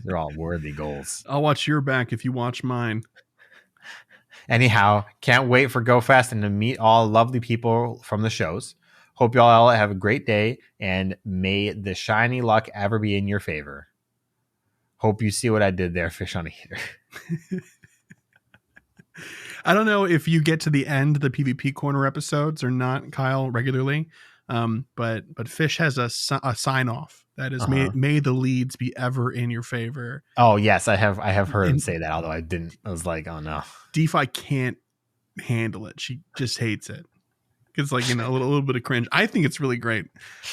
They're all worthy goals. I'll watch your back if you watch mine. Anyhow, can't wait for GoFest and to meet all lovely people from the shows. Hope you all have a great day, and may the shiny luck ever be in your favor. Hope you see what I did there, Fish on a Heater. I don't know if you get to the end of the PvP Corner episodes or not, Kyle, regularly, but Fish has a sign off that is may the leads be ever in your favor. Oh yes, I have heard him say that, although I didn't. I was like, oh no, DeFi can't handle it. She just hates it. It's like, a little bit of cringe. I think it's really great.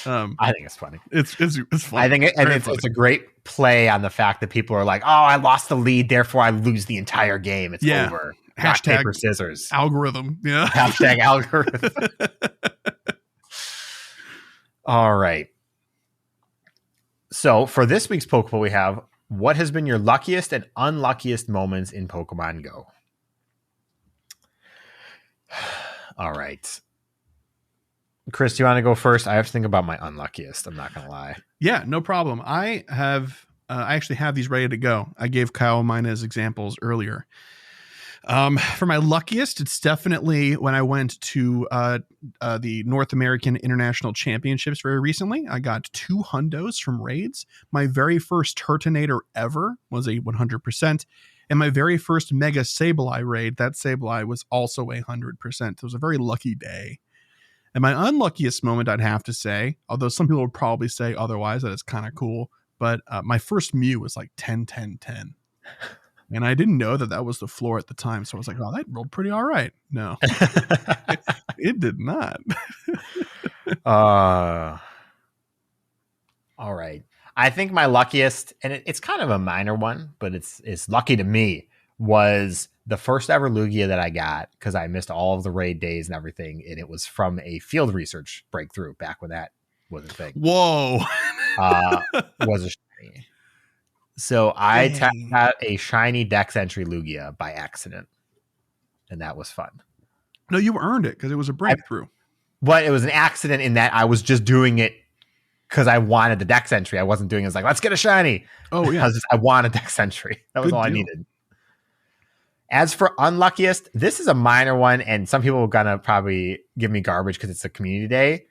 I think it's funny. It's funny. I think it's a great play on the fact that people are like, oh, I lost the lead, therefore I lose the entire game. It's over. Rock, paper, scissors. Algorithm. Yeah. Hashtag algorithm. All right. So for this week's Pokeball, we have, what has been your luckiest and unluckiest moments in Pokemon Go? All right. Chris, do you want to go first? I have to think about my unluckiest. I'm not going to lie. Yeah, no problem. I actually have these ready to go. I gave Kyle mine as examples earlier. For my luckiest, it's definitely when I went to the North American International Championships very recently. I got 2 hundos from raids. My very first Turtonator ever was a 100%. And my very first Mega Sableye raid, that Sableye was also 100%. It was a very lucky day. And my unluckiest moment, I'd have to say, although some people would probably say otherwise, that it's kind of cool, but my first Mew was like 10, 10, 10. And I didn't know that was the floor at the time. So I was like, oh, that rolled pretty all right. No, it did not. All right. I think my luckiest, and it's kind of a minor one, but it's lucky to me, was the first ever Lugia that I got because I missed all of the raid days and everything. And it was from a field research breakthrough back when that was a thing. Whoa. Was a shiny. So I got a shiny Dex entry Lugia by accident. And that was fun. No, you earned it because it was a breakthrough. But it was an accident in that I was just doing it because I wanted the Dex entry. I wasn't doing it as like, let's get a shiny. Oh, yeah. I wanted Dex entry. That was all I needed. As for unluckiest, this is a minor one, and some people are going to probably give me garbage because it's a community day.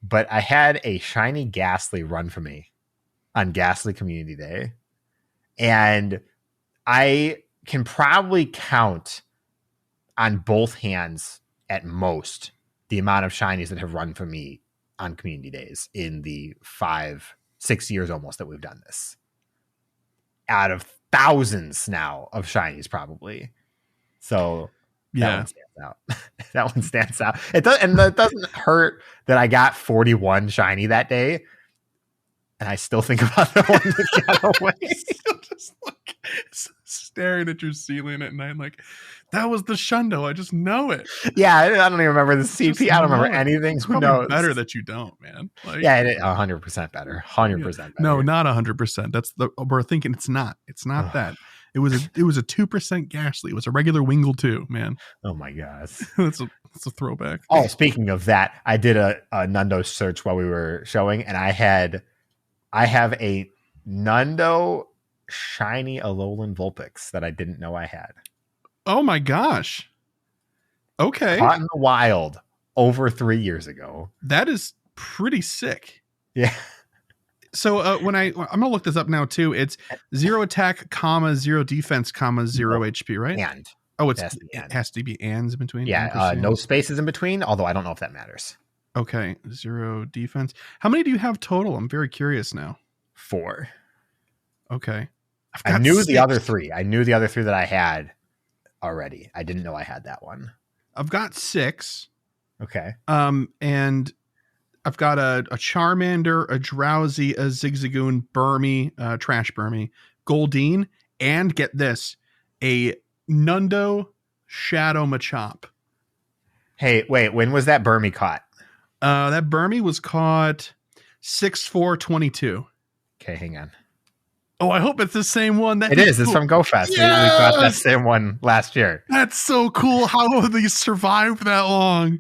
But I had a shiny Ghastly run for me on Ghastly Community Day. And I can probably count on both hands at most the amount of shinies that have run for me on community days in the 5-6 years almost that we've done this. Out of thousands now of shinies, probably. So that one stands out. That one stands out. It does, and it doesn't hurt that I got 41 shiny that day. And I still think about the one that got away. Still just like staring at your ceiling at night, like that was the Shundo. I just know it. Yeah, I don't even remember the CP. I don't remember anything. It's Who knows? Better that you don't, man. Like, yeah, 100% better. 100% better. No, not 100%. That's we're thinking it's not. It's not that. It was a 2% Ghastly. It was a regular Wingle 2, man. Oh my god, that's a throwback. Oh, speaking of that, I did a Nundo search while we were showing, and I have a Nundo shiny Alolan Vulpix that I didn't know I had. Oh my gosh. Okay. Caught in the wild over 3 years ago. That is pretty sick. Yeah. So I'm gonna look this up now too. It's 0 attack, 0 defense, 0 HP, right? And it has to be ands in between. Yeah, no spaces in between. Although I don't know if that matters. Okay, 0 defense. How many do you have total? I'm very curious now. 4. Okay. I knew the other 3. I knew the other 3 that I had already. I didn't know I had that one. I've got 6. Okay. And I've got a Charmander, a Drowsy, a Zigzagoon, Burmy, Trash Burmy, Goldeen, and get this, a Nundo Shadow Machop. Hey, wait, when was that Burmy caught? That Burmy was caught 6/4/22. Okay, hang on. Oh, I hope it's the same one. It is. It's from GoFest. Yes! We got that same one last year. That's so cool. How have these survived that long?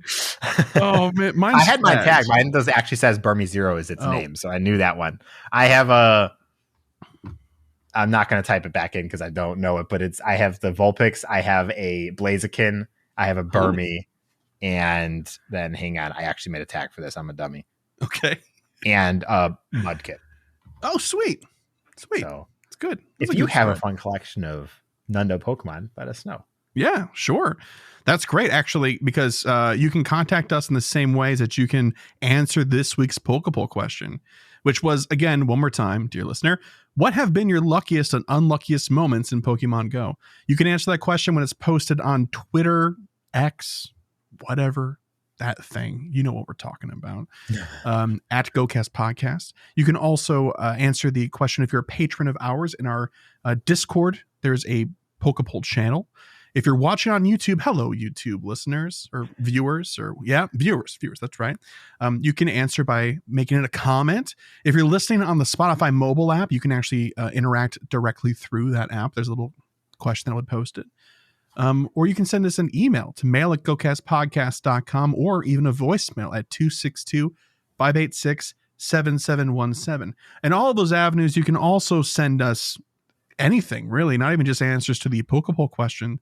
Oh man, I had my tag. Mine actually says Burmy 0 is its name, so I knew that one. I have I'm not going to type it back in because I don't know it, but I have the Vulpix. I have a Blaziken. I have a Burmy. And then hang on, I actually made a tag for this. I'm a dummy. Okay. And Mudkip. Oh, sweet. So it's good. If you have a fun collection of Nundo Pokemon, let us know. Yeah, sure. That's great, actually, because you can contact us in the same ways that you can answer this week's Pokepoll question, which was, again, one more time, dear listener, what have been your luckiest and unluckiest moments in Pokemon Go? You can answer that question when it's posted on Twitter, X, whatever, that thing. You know what we're talking about. At GOCast Podcast. You can also answer the question if you're a patron of ours in our Discord. There's a Pokepoll channel. If you're watching on YouTube, hello, YouTube listeners or viewers, viewers. That's right. You can answer by making it a comment. If you're listening on the Spotify mobile app, you can actually interact directly through that app. There's a little question that would post it. Or you can send us an email to mail@gocastpodcast.com or even a voicemail at 262-586-7717. And all of those avenues, you can also send us anything, really, not even just answers to the Pokepoll question.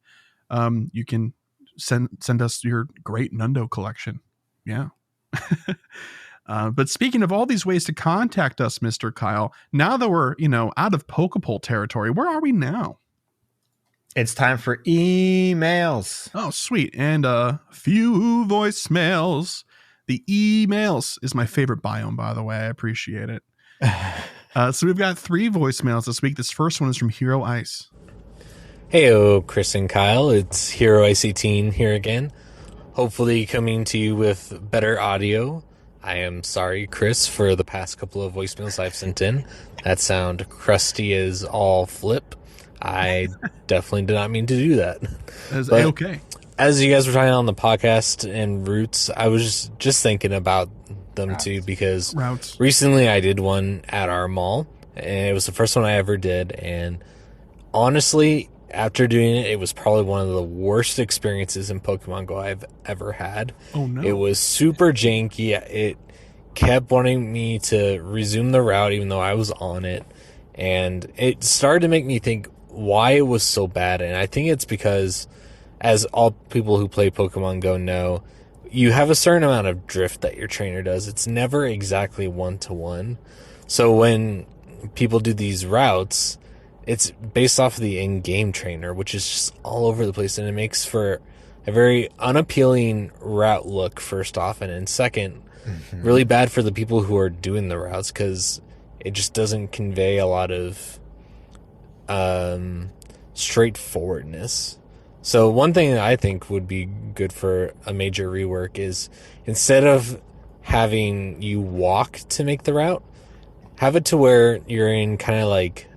You can send us your great Nundo collection. Yeah. But speaking of all these ways to contact us, Mr. Kyle, now that we're, out of Pokepoll territory, where are we now? It's time for emails. Oh, sweet. And a few voicemails. The emails is my favorite biome, by the way. I appreciate it. So we've got 3 voicemails this week. This first one is from Hero Ice. Heyo, Chris and Kyle. It's Hero Ice 18 here again. Hopefully coming to you with better audio. I am sorry, Chris, for the past couple of voicemails I've sent in. That sound crusty as all flip. I definitely did not mean to do that. That's okay. As you guys were talking on the podcast and routes, I was just thinking about them too, because recently I did one at our mall, and it was the first one I ever did. And honestly, after doing it, it was probably one of the worst experiences in Pokemon Go I've ever had. Oh no. It was super janky. It kept wanting me to resume the route even though I was on it. And it started to make me think why it was so bad. And I think it's because, as all people who play Pokemon Go know, you have a certain amount of drift that your trainer does. It's never exactly 1-to-1. So when people do these routes, it's based off of the in-game trainer, which is just all over the place, and it makes for a very unappealing route look, first off, and then second, really bad for the people who are doing the routes, because it just doesn't convey a lot of straightforwardness. So one thing that I think would be good for a major rework is, instead of having you walk to make the route, have it to where you're in kind of like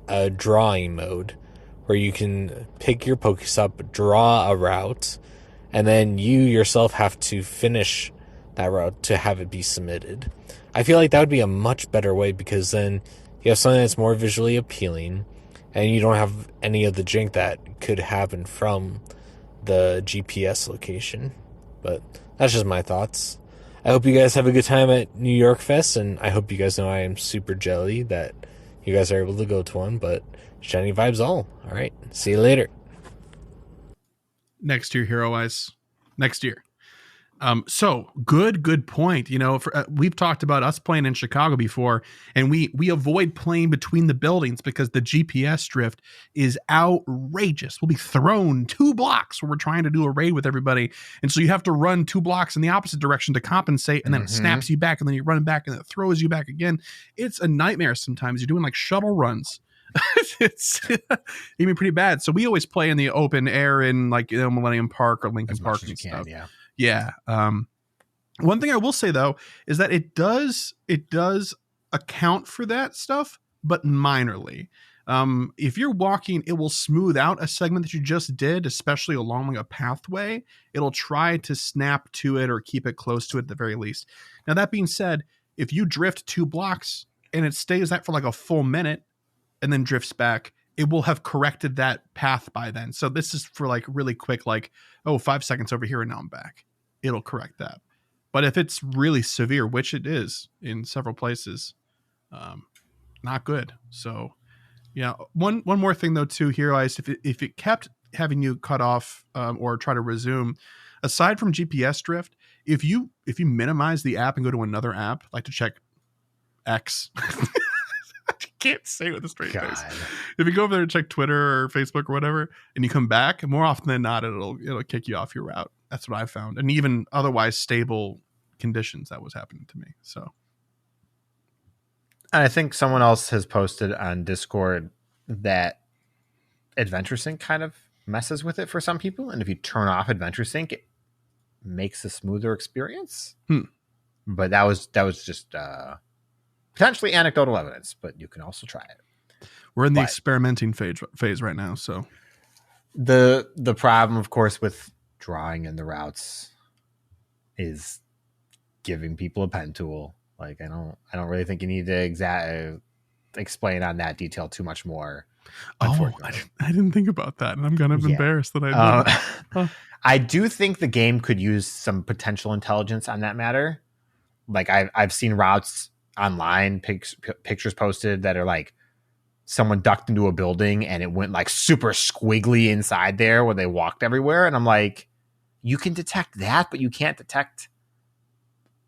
a drawing mode, where you can pick your Pokestop, draw a route, and then you yourself have to finish that route to have it be submitted. I feel like that would be a much better way, because then you have something that's more visually appealing, and you don't have any of the jank that could happen from the GPS location. But that's just my thoughts. I hope you guys have a good time at New York Fest, and I hope you guys know I am super jelly that you guys are able to go to one, but shiny vibes all. All right. See you later. Next year, Hero Eyes. Next year. So good point. You know, we've talked about us playing in Chicago before, and we avoid playing between the buildings because the GPS drift is outrageous. We'll be thrown 2 blocks when we're trying to do a raid with everybody, and so you have to run 2 blocks in the opposite direction to compensate, and then it snaps you back, and then you run back, and it throws you back again. It's a nightmare sometimes. You're doing like shuttle runs. It's even pretty bad. So we always play in the open air in, like, you know, Millennium Park or Lincoln Park and stuff. Yeah. One thing I will say though is that it does account for that stuff, but minorly. If you're walking, it will smooth out a segment that you just did, especially along like a pathway. It'll try to snap to it or keep it close to it at the very least. Now, that being said, if you drift 2 blocks and it stays that for like a full minute and then drifts back, it will have corrected that path by then. So this is for like really quick, like, 5 seconds over here and now I'm back. It'll correct that. But if it's really severe, which it is in several places, not good. So yeah. One more thing though too, Hero Eyes, if it kept having you cut off or try to resume, aside from GPS drift, if you minimize the app and go to another app, like to check X, can't say it with a straight face. If you go over there and check Twitter or Facebook or whatever, and you come back, more often than not, it'll kick you off your route. That's what I found. And even otherwise stable conditions, that was happening to me. So I think someone else has posted on Discord that Adventure Sync kind of messes with it for some people. And if you turn off Adventure Sync, it makes a smoother experience. But that was just potentially anecdotal evidence, but you can also try it. We're in the experimenting phase right now. So the problem, of course, with drawing in the routes is giving people a pen tool. Like, I don't really think you need to explain on that detail too much more. Oh, I didn't think about that, and I'm kind of embarrassed that I did. I do think the game could use some potential intelligence on that matter. Like, I've seen routes online, pictures posted that are like someone ducked into a building and it went like super squiggly inside there where they walked everywhere, and I'm like, you can detect that, but you can't detect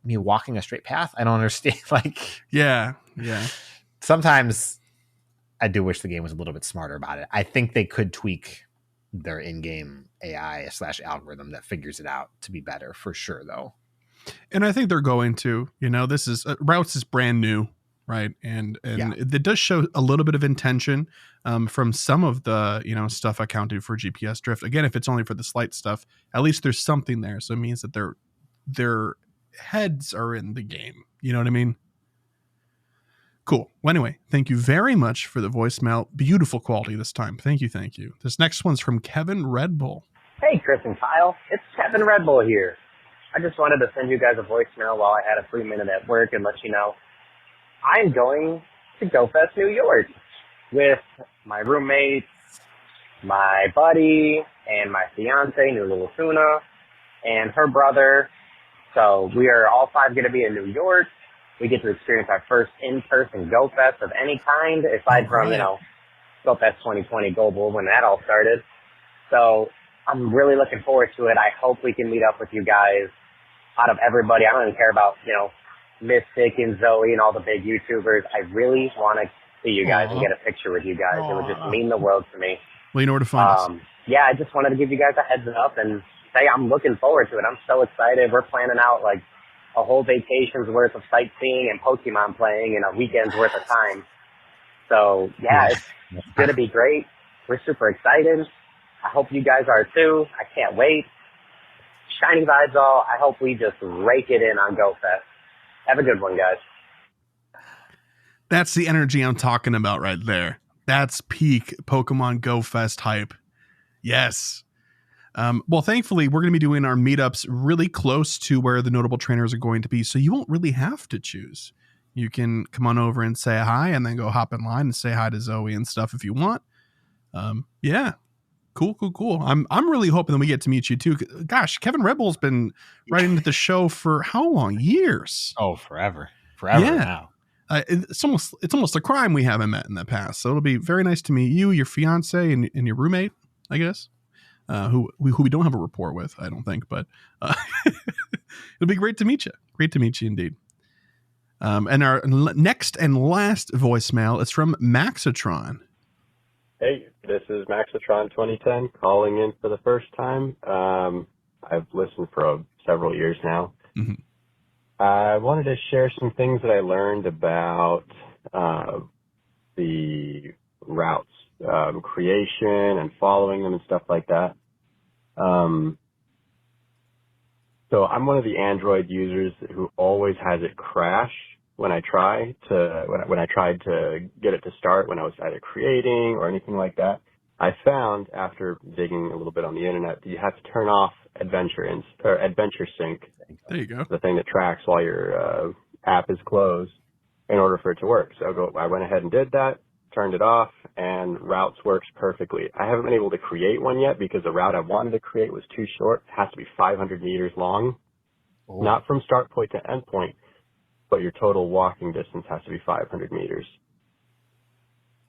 me walking a straight path. I don't understand. Like, yeah. Sometimes I do wish the game was a little bit smarter about it. I think they could tweak their in-game AI / algorithm that figures it out to be better for sure, though. And I think they're going to. This is routes is brand new, right? And it does show a little bit of intention from some of the stuff accounted for GPS drift. Again, if it's only for the slight stuff, at least there's something there. So it means that their heads are in the game. You know what I mean? Cool. Well, anyway, thank you very much for the voicemail. Beautiful quality this time. Thank you. Thank you. This next one's from Kevin Red Bull. Hey, Chris and Kyle. It's Kevin Red Bull here. I just wanted to send you guys a voicemail while I had a free minute at work and let you know I'm going to GOFest New York with my roommate, my buddy, and my fiance, Nulu Luna, and her brother. So we are all 5 going to be in New York. We get to experience our first in-person GoFest of any kind, aside from, GoFest 2020 Global when that all started. So I'm really looking forward to it. I hope we can meet up with you guys. Out of everybody, I don't even care about, Mystic and Zoe and all the big YouTubers. I really want to see you guys and get a picture with you guys. It would just mean the world to me. Well, you know where to find us. Yeah, I just wanted to give you guys a heads up and say I'm looking forward to it. I'm so excited. We're planning out like a whole vacation's worth of sightseeing and Pokemon playing in a weekend's worth of time. So, yeah, it's going to be great. We're super excited. I hope you guys are too. I can't wait. Shiny vibes all. I hope we just rake it in on GoFest. Have a good one, guys. That's the energy I'm talking about right there. That's peak Pokemon Go Fest hype. Yes. Well, thankfully, we're going to be doing our meetups really close to where the notable trainers are going to be, so you won't really have to choose. You can come on over and say hi and then go hop in line and say hi to Zoe and stuff if you want. Yeah. Cool. I'm really hoping that we get to meet you too. Gosh, Kevin Rebel's been writing to the show for how long? Years. Oh, forever now. It's almost a crime we haven't met in the past. So it'll be very nice to meet you, your fiance, and your roommate, I guess, who we don't have a rapport with, I don't think, but it'll be great to meet you. Great to meet you indeed. And our next and last voicemail is from Maxitron. Hey, this is Maxitron 2010 calling in for the first time. I've listened for several years now. Mm-hmm. I wanted to share some things that I learned about the routes, creation and following them and stuff like that. So I'm one of the Android users who always has it crash when I tried to get it to start when I was either creating or anything like that. I found after digging a little bit on the internet that you have to turn off Adventure Sync. There you go. The thing that tracks while your app is closed in order for it to work. So I went ahead and did that, turned it off, and Routes works perfectly. I haven't been able to create one yet because the route I wanted to create was too short. It has to be 500 meters long, not from start point to end point, but your total walking distance has to be 500 meters.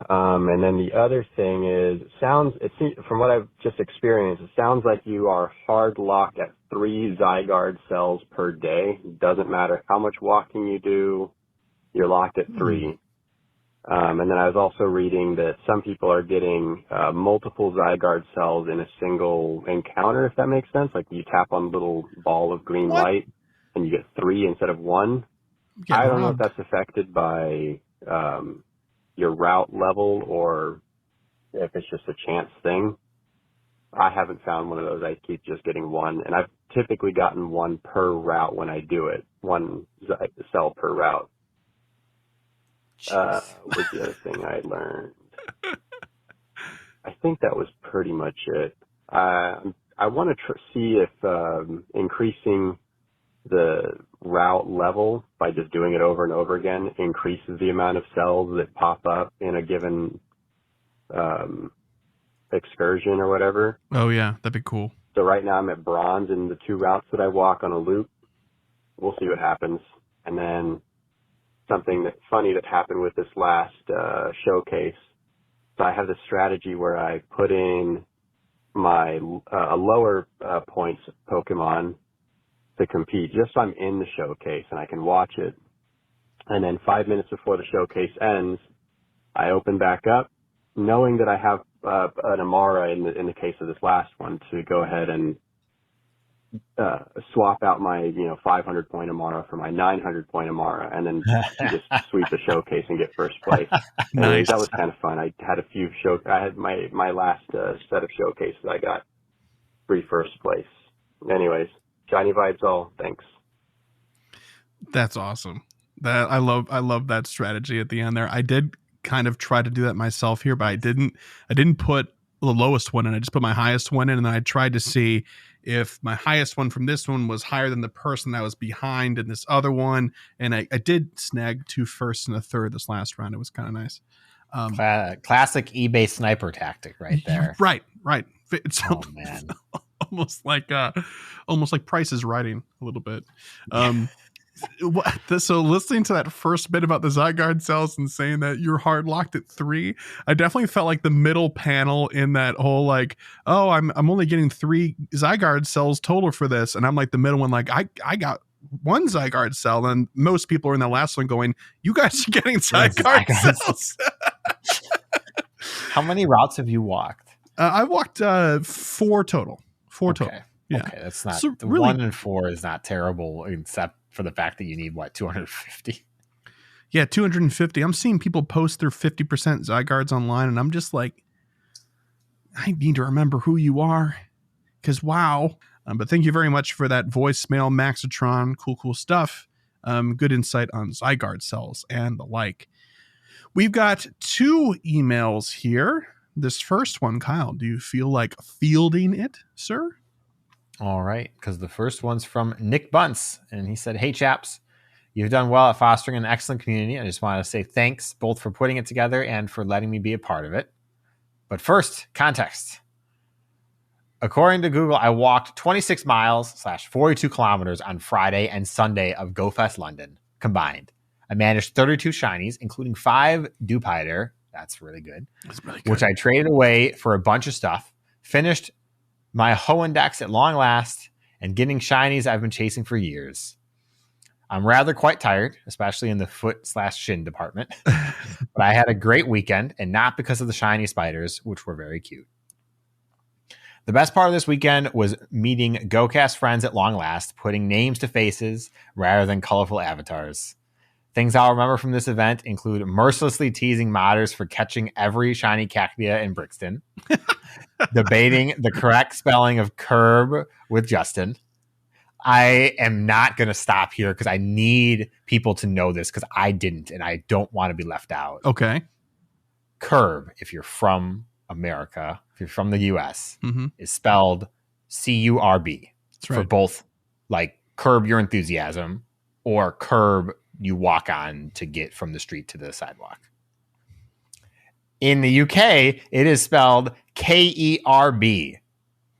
And then the other thing is, from what I've just experienced, it sounds like you are hard locked at 3 Zygarde cells per day. It doesn't matter how much walking you do, you're locked at 3. And then I was also reading that some people are getting multiple Zygarde cells in a single encounter, if that makes sense. Like you tap on a little ball of green light and you get 3 instead of 1. I don't know if that's affected by your route level or if it's just a chance thing. I haven't found one of those. I keep just getting 1, and I've typically gotten 1 per route when I do it, 1 cell per route. Was the other thing I learned. I think that was pretty much it. I want to see if increasing the route level by just doing it over and over again increases the amount of cells that pop up in a given excursion or whatever. Oh yeah, that'd be cool. So right now I'm at bronze in the 2 routes that I walk on a loop. We'll see what happens. And then something funny that happened with this last showcase. So I have this strategy where I put in my lower points Pokemon to compete, just so I'm in the showcase and I can watch it. And then 5 minutes before the showcase ends, I open back up, knowing that I have an Amara in the case of this last one to go ahead and swap out my 500 point Amara for my 900 point Amara, and then just sweep the showcase and get first place. Nice. That was kind of fun. I had I had my last set of showcases. I got 3 first place. Anyways, shiny vibes all. Thanks. That's awesome. That I love that strategy at the end there. I did kind of try to do that myself here, but I didn't put the lowest one in. I just put my highest one in, and then I tried to see if my highest one from this one was higher than the person that was behind in this other one. And I did snag 2 firsts and a third this last round. It was kind of nice. Classic eBay sniper tactic right there. Right. It's man. almost like Price is Writing a little bit. So listening to that first bit about the Zygarde cells and saying that you're hard locked at 3, I definitely felt like the middle panel in that whole like, oh, I'm only getting 3 Zygarde cells total for this, and I'm like the middle one, like I got 1 Zygarde cell, and most people are in the last one going, you guys are getting Zygarde cells. How many routes have you walked? I walked 4 total. 4 total. Yeah. Okay, that's not so the really, 1 and 4 is not terrible, except for the fact that you need 250. Yeah, 250. I'm seeing people post their 50% Zygardes online, and I'm just like, I need to remember who you are, because wow. But thank you very much for that voicemail, Maxitron. Cool stuff. Good insight on Zygarde cells and the like. We've got 2 emails here. This first one, Kyle, do you feel like fielding it, sir? All right, because the first one's from Nick Bunce, and he said, hey, chaps, you've done well at fostering an excellent community. I just want to say thanks both for putting it together and for letting me be a part of it. But first, context. According to Google, I walked 26 miles / 42 kilometers on Friday and Sunday of GoFest London combined. I managed 32 shinies, including 5 Dewpider. That's really good. That's really good. Which I traded away for a bunch of stuff. Finished my Hoendex at long last, and getting shinies I've been chasing for years. I'm rather quite tired, especially in the foot/shin department. But I had a great weekend, and not because of the shiny spiders, which were very cute. The best part of this weekend was meeting GoCast friends at long last, putting names to faces rather than colorful avatars. Things I'll remember from this event include mercilessly teasing modders for catching every shiny cactia in Brixton, debating the correct spelling of curb with Justin. I am not going to stop here because I need people to know this because I didn't, and I don't want to be left out. Okay. Curb, if you're from America, if you're from the US, is spelled C-U-R-B. That's right. For both like curb your enthusiasm or curb you walk on to get from the street to the sidewalk. In the UK, it is spelled K-E-R-B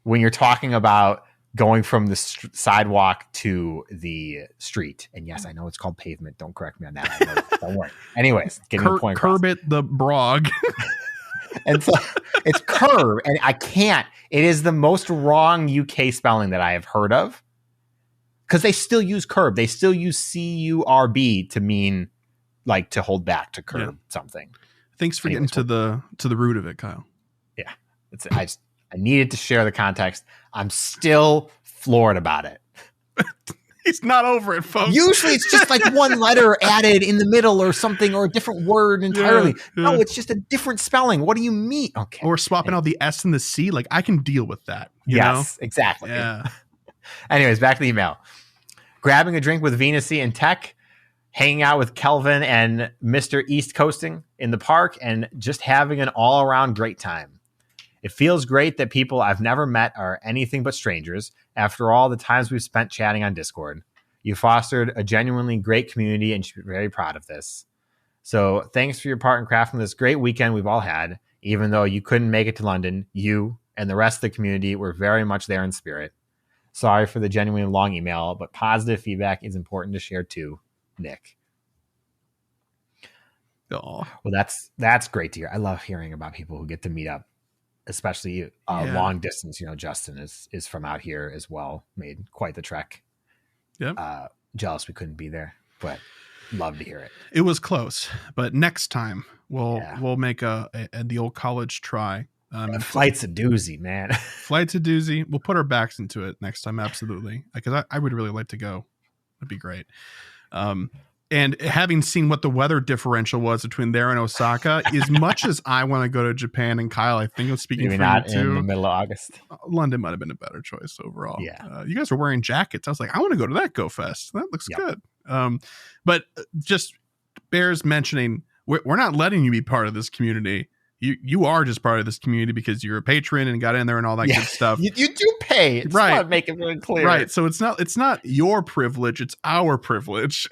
when you're talking about going from the sidewalk to the street. And yes, I know it's called pavement. Don't correct me on that. I know that. Don't worry. Anyways, getting the point across. Curb it the brog. And so it's curb, and I can't. It is the most wrong UK spelling that I have heard of. Because they still use curb. They still use C-U-R-B to mean like to hold back, to curb something. Thanks for getting to the root of it, Kyle. Yeah. I needed to share the context. I'm still floored about it. He's not over it, folks. Usually it's just like one letter added in the middle or something, or a different word entirely. Yeah. No, it's just a different spelling. What do you mean? Okay. Or swapping out the S and the C. Like, I can deal with that. You know? Exactly. Yeah. Anyways, back to the email. Grabbing a drink with Venusy and Tech, hanging out with Kelvin and Mr. East Coasting in the park, and just having an all-around great time. It feels great that people I've never met are anything but strangers after all the times we've spent chatting on Discord. You fostered a genuinely great community and should be very proud of this. So thanks for your part in crafting this great weekend we've all had. Even though you couldn't make it to London, you and the rest of the community were very much there in spirit. Sorry for the genuinely long email, but positive feedback is important to share too, Nick. Aww. Well, that's great to hear. I love hearing about people who get to meet up, especially long distance. You know, Justin is from out here as well. Made quite the trek. Yeah. Jealous we couldn't be there, but love to hear it. It was close, but next time we'll make the old college try. Flight's a doozy, man. Flight's a doozy. We'll put our backs into it next time. Absolutely. Because I would really like to go. That'd be great. And having seen what the weather differential was between there and Osaka, as much as I want to go to Japan, and Kyle, I think I'm speaking maybe for not you too. In the middle of August. London might have been a better choice overall. Yeah. You guys were wearing jackets. I was like, I want to go to that GoFest. That looks good. But just bears mentioning, we're not letting you be part of this community. You are just part of this community because you're a patron and got in there and all that good stuff. You do pay. Just right. want to make it really clear. Right. So it's not your privilege. It's our privilege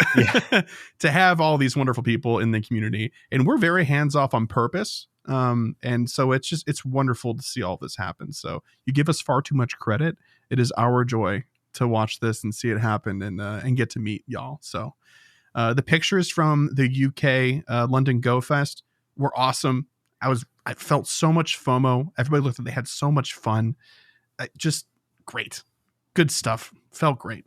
to have all these wonderful people in the community. And we're very hands off on purpose. And so it's wonderful to see all this happen. So you give us far too much credit. It is our joy to watch this and see it happen and get to meet y'all. So the pictures from the UK London Go Fest were awesome. I felt so much FOMO. Everybody looked like they had so much fun. Just great. Good stuff. Felt great.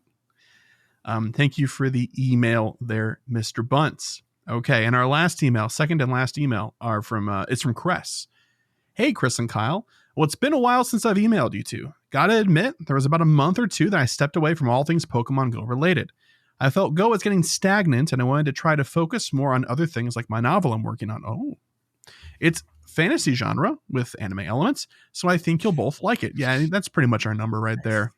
Thank you for the email there, Mr. Bunce. Okay, and our last email, second and last email, it's from Cress. Hey, Chris and Kyle. Well, it's been a while since I've emailed you two. Gotta admit, there was about a month or two that I stepped away from all things Pokemon Go related. I felt Go was getting stagnant, and I wanted to try to focus more on other things like my novel I'm working on. Oh. It's fantasy genre with anime elements, so I think you'll both like it. Yeah, that's pretty much our number right there.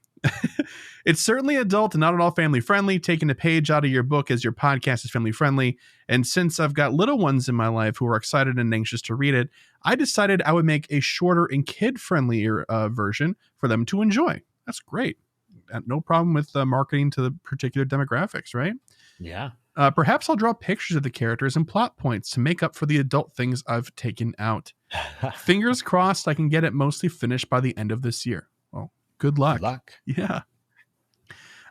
It's certainly adult and not at all family friendly, taking a page out of your book as your podcast is family friendly. And since I've got little ones in my life who are excited and anxious to read it, I decided I would make a shorter and kid friendlier version for them to enjoy. That's great. No problem with marketing to the particular demographics, right? Yeah. Perhaps I'll draw pictures of the characters and plot points to make up for the adult things I've taken out. Fingers crossed I can get it mostly finished by the end of this year. Well, good luck. Good luck. Yeah.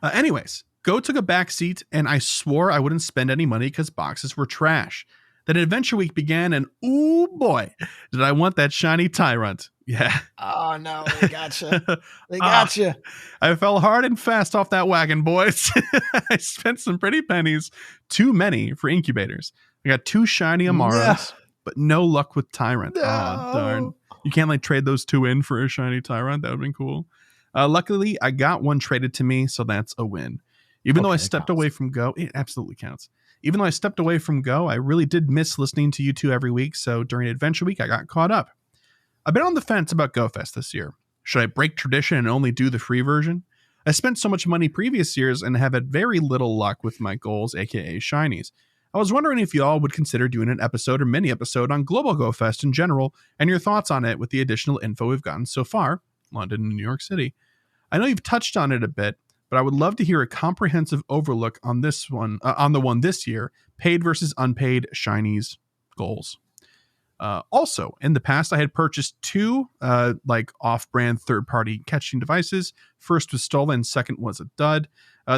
Anyways, Go took a back seat, and I swore I wouldn't spend any money because boxes were trash. Then Adventure Week began, and ooh boy, did I want that shiny Tyrant. Yeah. Oh, no, they gotcha. They gotcha. I fell hard and fast off that wagon, boys. I spent some pretty pennies, too many for incubators. I got 2 shiny Amaras, but no luck with Tyrant. No. Oh, darn. You can't like trade those 2 in for a shiny Tyrant. That would have been cool. Luckily, I got one traded to me, so that's a win. Even though I stepped away from Go, it absolutely counts. Even though I stepped away from Go, I really did miss listening to you two every week, so during Adventure Week, I got caught up. I've been on the fence about GoFest this year. Should I break tradition and only do the free version? I spent so much money previous years and have had very little luck with my goals, aka shinies. I was wondering if y'all would consider doing an episode or mini episode on Global GoFest in general and your thoughts on it with the additional info we've gotten so far, London and New York City. I know you've touched on it a bit, but I would love to hear a comprehensive overlook on this one, on the one this year, paid versus unpaid shinies goals. Also, in the past, I had purchased 2 off-brand third-party catching devices. First was stolen, second was a dud.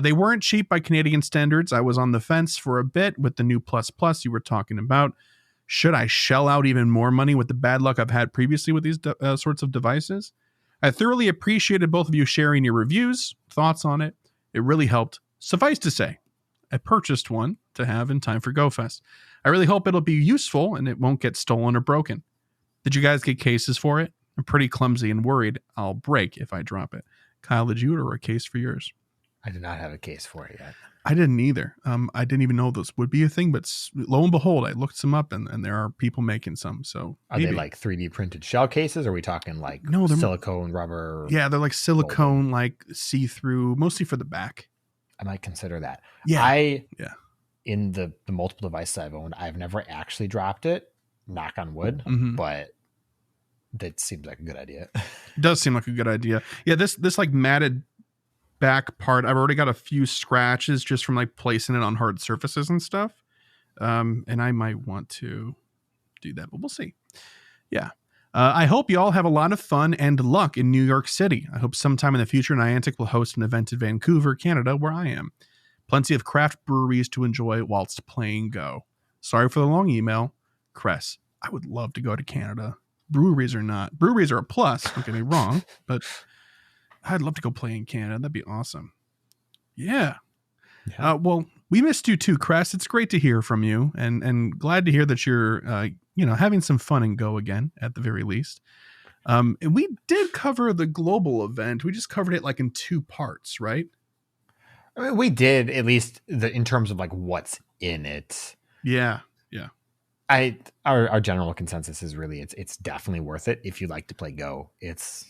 They weren't cheap by Canadian standards. I was on the fence for a bit with the new Plus Plus you were talking about. Should I shell out even more money with the bad luck I've had previously with these sorts of devices? I thoroughly appreciated both of you sharing your reviews, thoughts on it. It really helped. Suffice to say, I purchased one to have in time for GoFest. I really hope it'll be useful and it won't get stolen or broken. Did you guys get cases for it? I'm pretty clumsy and worried I'll break if I drop it. Kyle, did you order a case for yours? I did not have a case for it yet. I didn't either. I didn't even know this would be a thing, but lo and behold, I looked some up and there are people making some. So are they like 3D printed shell cases? Or are we talking like silicone, rubber? Yeah, they're like silicone, like see-through, mostly for the back. I might consider that. Yeah. In the multiple devices I've owned, I've never actually dropped it, knock on wood, but that seems like a good idea. It does seem like a good idea. Yeah, this like matted back part, I've already got a few scratches just from like placing it on hard surfaces and stuff. And I might want to do that, but we'll see. Yeah. I hope you all have a lot of fun and luck in New York City. I hope sometime in the future Niantic will host an event in Vancouver, Canada, where I am. Plenty of craft breweries to enjoy whilst playing Go. Sorry for the long email. Cress, I would love to go to Canada. Breweries are a plus, don't get me wrong, but I'd love to go play in Canada. That'd be awesome. Yeah. Well, we missed you too, Cress. It's great to hear from you and glad to hear that you're, having some fun and Go again at the very least. And we did cover the global event. We just covered it like in 2 parts, right? I mean, we did, at least in terms of like what's in it. Yeah. Our general consensus is really it's definitely worth it if you like to play Go. It's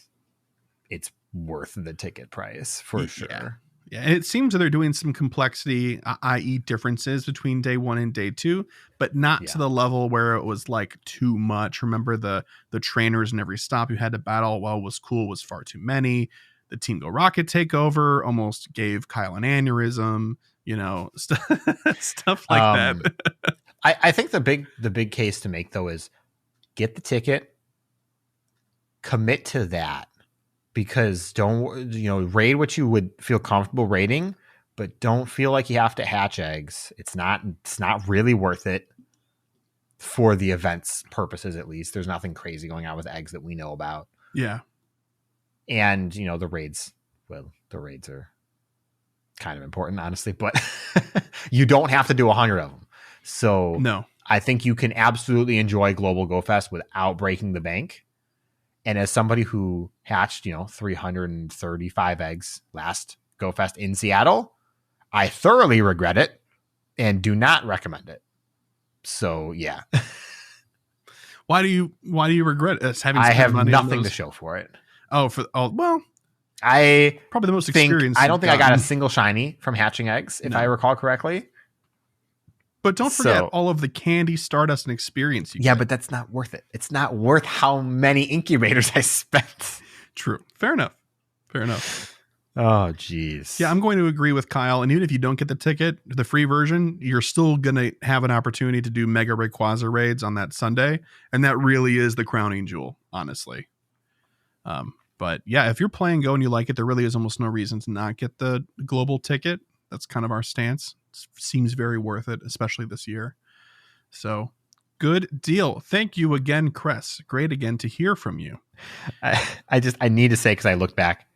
worth the ticket price for sure. Yeah, and it seems that they're doing some complexity, i.e. differences between day 1 and day 2, but not to the level where it was like too much. Remember the trainers in every stop you had to battle while was cool was far too many. The Team Go Rocket takeover almost gave Kyle an aneurysm, stuff like that. I think the big case to make though is get the ticket, commit to that. Because raid what you would feel comfortable raiding, but don't feel like you have to hatch eggs. It's not really worth it for the event's purposes, at least. There's nothing crazy going on with eggs that we know about. Yeah. And, the raids are kind of important, honestly, but you don't have to do 100 of them. So no, I think you can absolutely enjoy Global Go Fest without breaking the bank. And as somebody who hatched, 335 eggs last Go Fest in Seattle, I thoroughly regret it and do not recommend it. So, yeah. Why do you regret us having? I have nothing to show for it. Well, I probably the most experienced. I don't think I got a single shiny from hatching eggs, if I recall correctly. But don't forget all of the candy, stardust, and experience you get. But that's not worth it. It's not worth how many incubators I spent. True. Fair enough. Oh, geez. Yeah, I'm going to agree with Kyle. And even if you don't get the ticket, the free version, you're still going to have an opportunity to do Mega Rayquaza raids on that Sunday. And that really is the crowning jewel, honestly. But yeah, if you're playing Go and you like it, there really is almost no reason to not get the global ticket. That's kind of our stance. Seems very worth it, especially this year. So good deal. Thank you again, Chris. Great again to hear from you. I need to say, because I look back,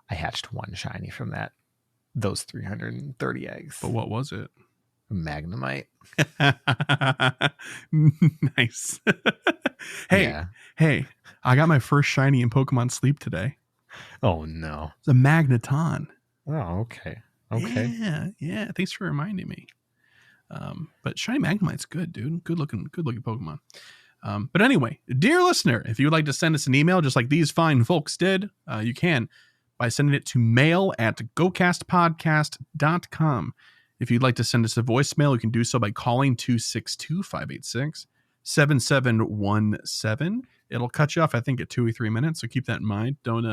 I hatched one shiny from those 330 eggs. But what was it? Magnemite. Nice. Hey, I got my first shiny in Pokemon Sleep today. Oh no. It's a Magneton. Oh, okay. Yeah. Thanks for reminding me. But shiny Magnemite's good, dude. Good looking Pokemon. But anyway, dear listener, if you would like to send us an email just like these fine folks did, you can by sending it to mail@gocastpodcast.com. If you'd like to send us a voicemail, you can do so by calling 262-586-7717. It'll cut you off, I think, at 2 or 3 minutes, so keep that in mind. Don't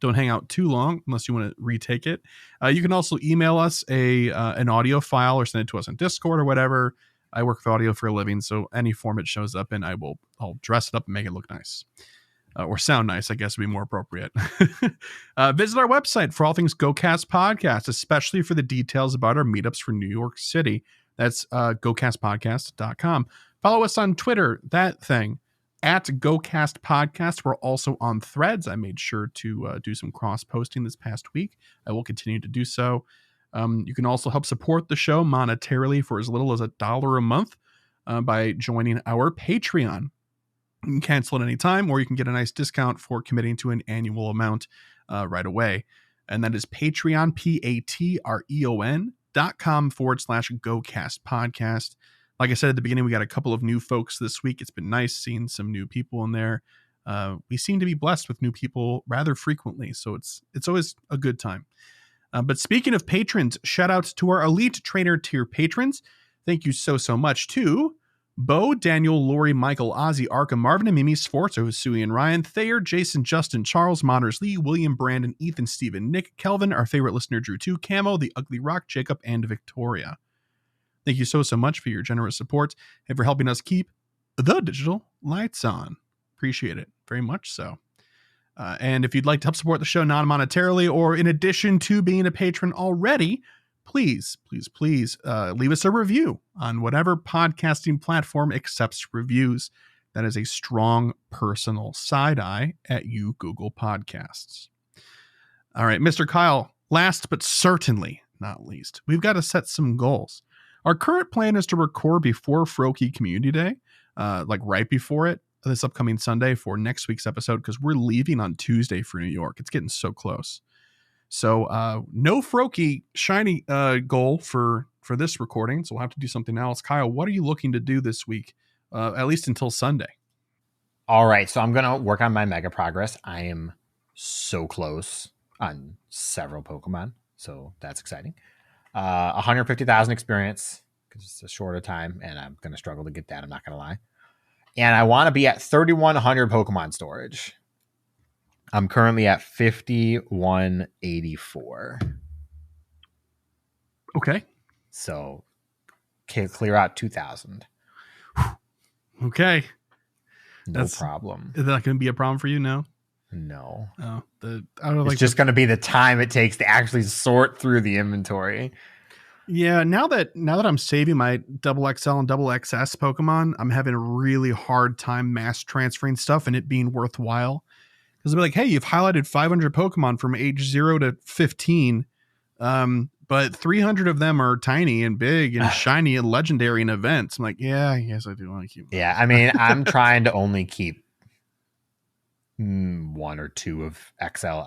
hang out too long unless you want to retake it. You can also email us an audio file or send it to us on Discord or whatever. I work with audio for a living, so any form it shows up in, I'll dress it up and make it look nice. Or sound nice, I guess would be more appropriate. Visit our website for all things GoCast Podcast, especially for the details about our meetups for New York City. That's GoCastPodcast.com. Follow us on Twitter, that thing, at GoCast Podcast. We're also on Threads. I made sure to do some cross-posting this past week. I will continue to do so. You can also help support the show monetarily for as little as $1 a month by joining our Patreon. You can cancel at any time, or you can get a nice discount for committing to an annual amount right away. And that is Patreon, patreon.com/GoCast Podcast. Like I said at the beginning, we got a couple of new folks this week. It's been nice seeing some new people in there. We seem to be blessed with new people rather frequently, so it's always a good time. But speaking of patrons, shout outs to our Elite Trainer tier patrons. Thank you so much to Bo, Daniel, Lori, Michael, Ozzy, Arkham, Marvin, and Mimi, Sforza, Husui and Ryan, Thayer, Jason, Justin, Charles, Modders, Lee, William, Brandon, Ethan, Steven, Nick, Kelvin, our favorite listener, Drew 2, Camo, The Ugly Rock, Jacob, and Victoria. Thank you so much for your generous support and for helping us keep the digital lights on. Appreciate it very much so. And if you'd like to help support the show non-monetarily or in addition to being a patron already, please leave us a review on whatever podcasting platform accepts reviews. That is a strong personal side eye at you, Google Podcasts. All right, Mr. Kyle, last but certainly not least, we've got to set some goals. Our current plan is to record before Froakie Community Day, like right before it, this upcoming Sunday for next week's episode, because we're leaving on Tuesday for New York. It's getting so close. So no Froakie shiny goal for this recording, so we'll have to do something else. Kyle, what are you looking to do this week, at least until Sunday? All right, so I'm going to work on my mega progress. I am so close on several Pokemon, so that's exciting. 150,000 experience because it's a shorter time, and I'm going to struggle to get that. I'm not going to lie. And I want to be at 3,100 Pokemon storage. I'm currently at 5,184. Okay. So clear out 2,000. Okay. No problem. Is that going to be a problem for you? No. No. Oh, it's just going to be the time it takes to actually sort through the inventory. Yeah, now that I'm saving my double XL and double XS Pokemon, I'm having a really hard time mass transferring stuff and it being worthwhile. Because I'll be like, hey, you've highlighted 500 Pokemon from age 0 to 15, but 300 of them are tiny and big and shiny and legendary in events. I'm like, yeah, I guess I do want to keep them. Yeah, I mean, I'm trying to only keep 1 or 2 of XL,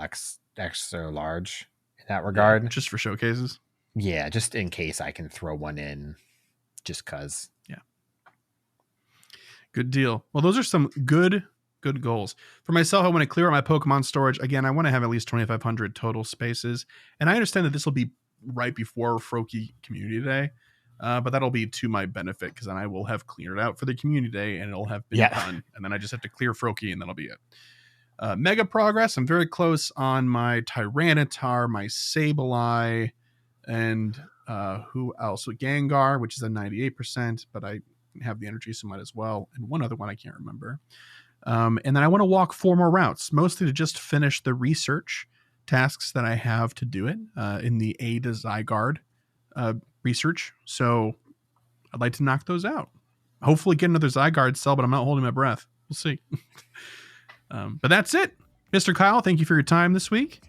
extra large in that regard. Yeah, just for showcases. Yeah, just in case I can throw one in just because. Yeah. Good deal. Well, those are some good goals. For myself, I want to clear out my Pokemon storage. Again, I want to have at least 2,500 total spaces. And I understand that this will be right before Froakie Community Day, but that'll be to my benefit because then I will have cleared out for the Community Day and it'll have been done. And then I just have to clear Froakie and that'll be it. Mega progress. I'm very close on my Tyranitar, my Sableye, and who else? So Gengar, which is a 98%, but I have the energy, so might as well. And one other one I can't remember. And then I want to walk 4 more routes, mostly to just finish the research tasks that I have to do it in the A to Zygarde research. So I'd like to knock those out. Hopefully get another Zygarde cell, but I'm not holding my breath. We'll see. But that's it. Mr. Kyle, thank you for your time this week.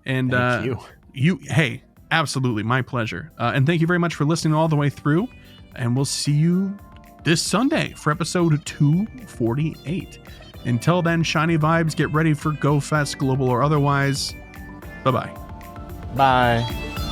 And thank you. Hey, absolutely. My pleasure. And thank you very much for listening all the way through. And we'll see you this Sunday for episode 248. Until then, shiny vibes, get ready for GoFest, global or otherwise. Bye-bye. Bye.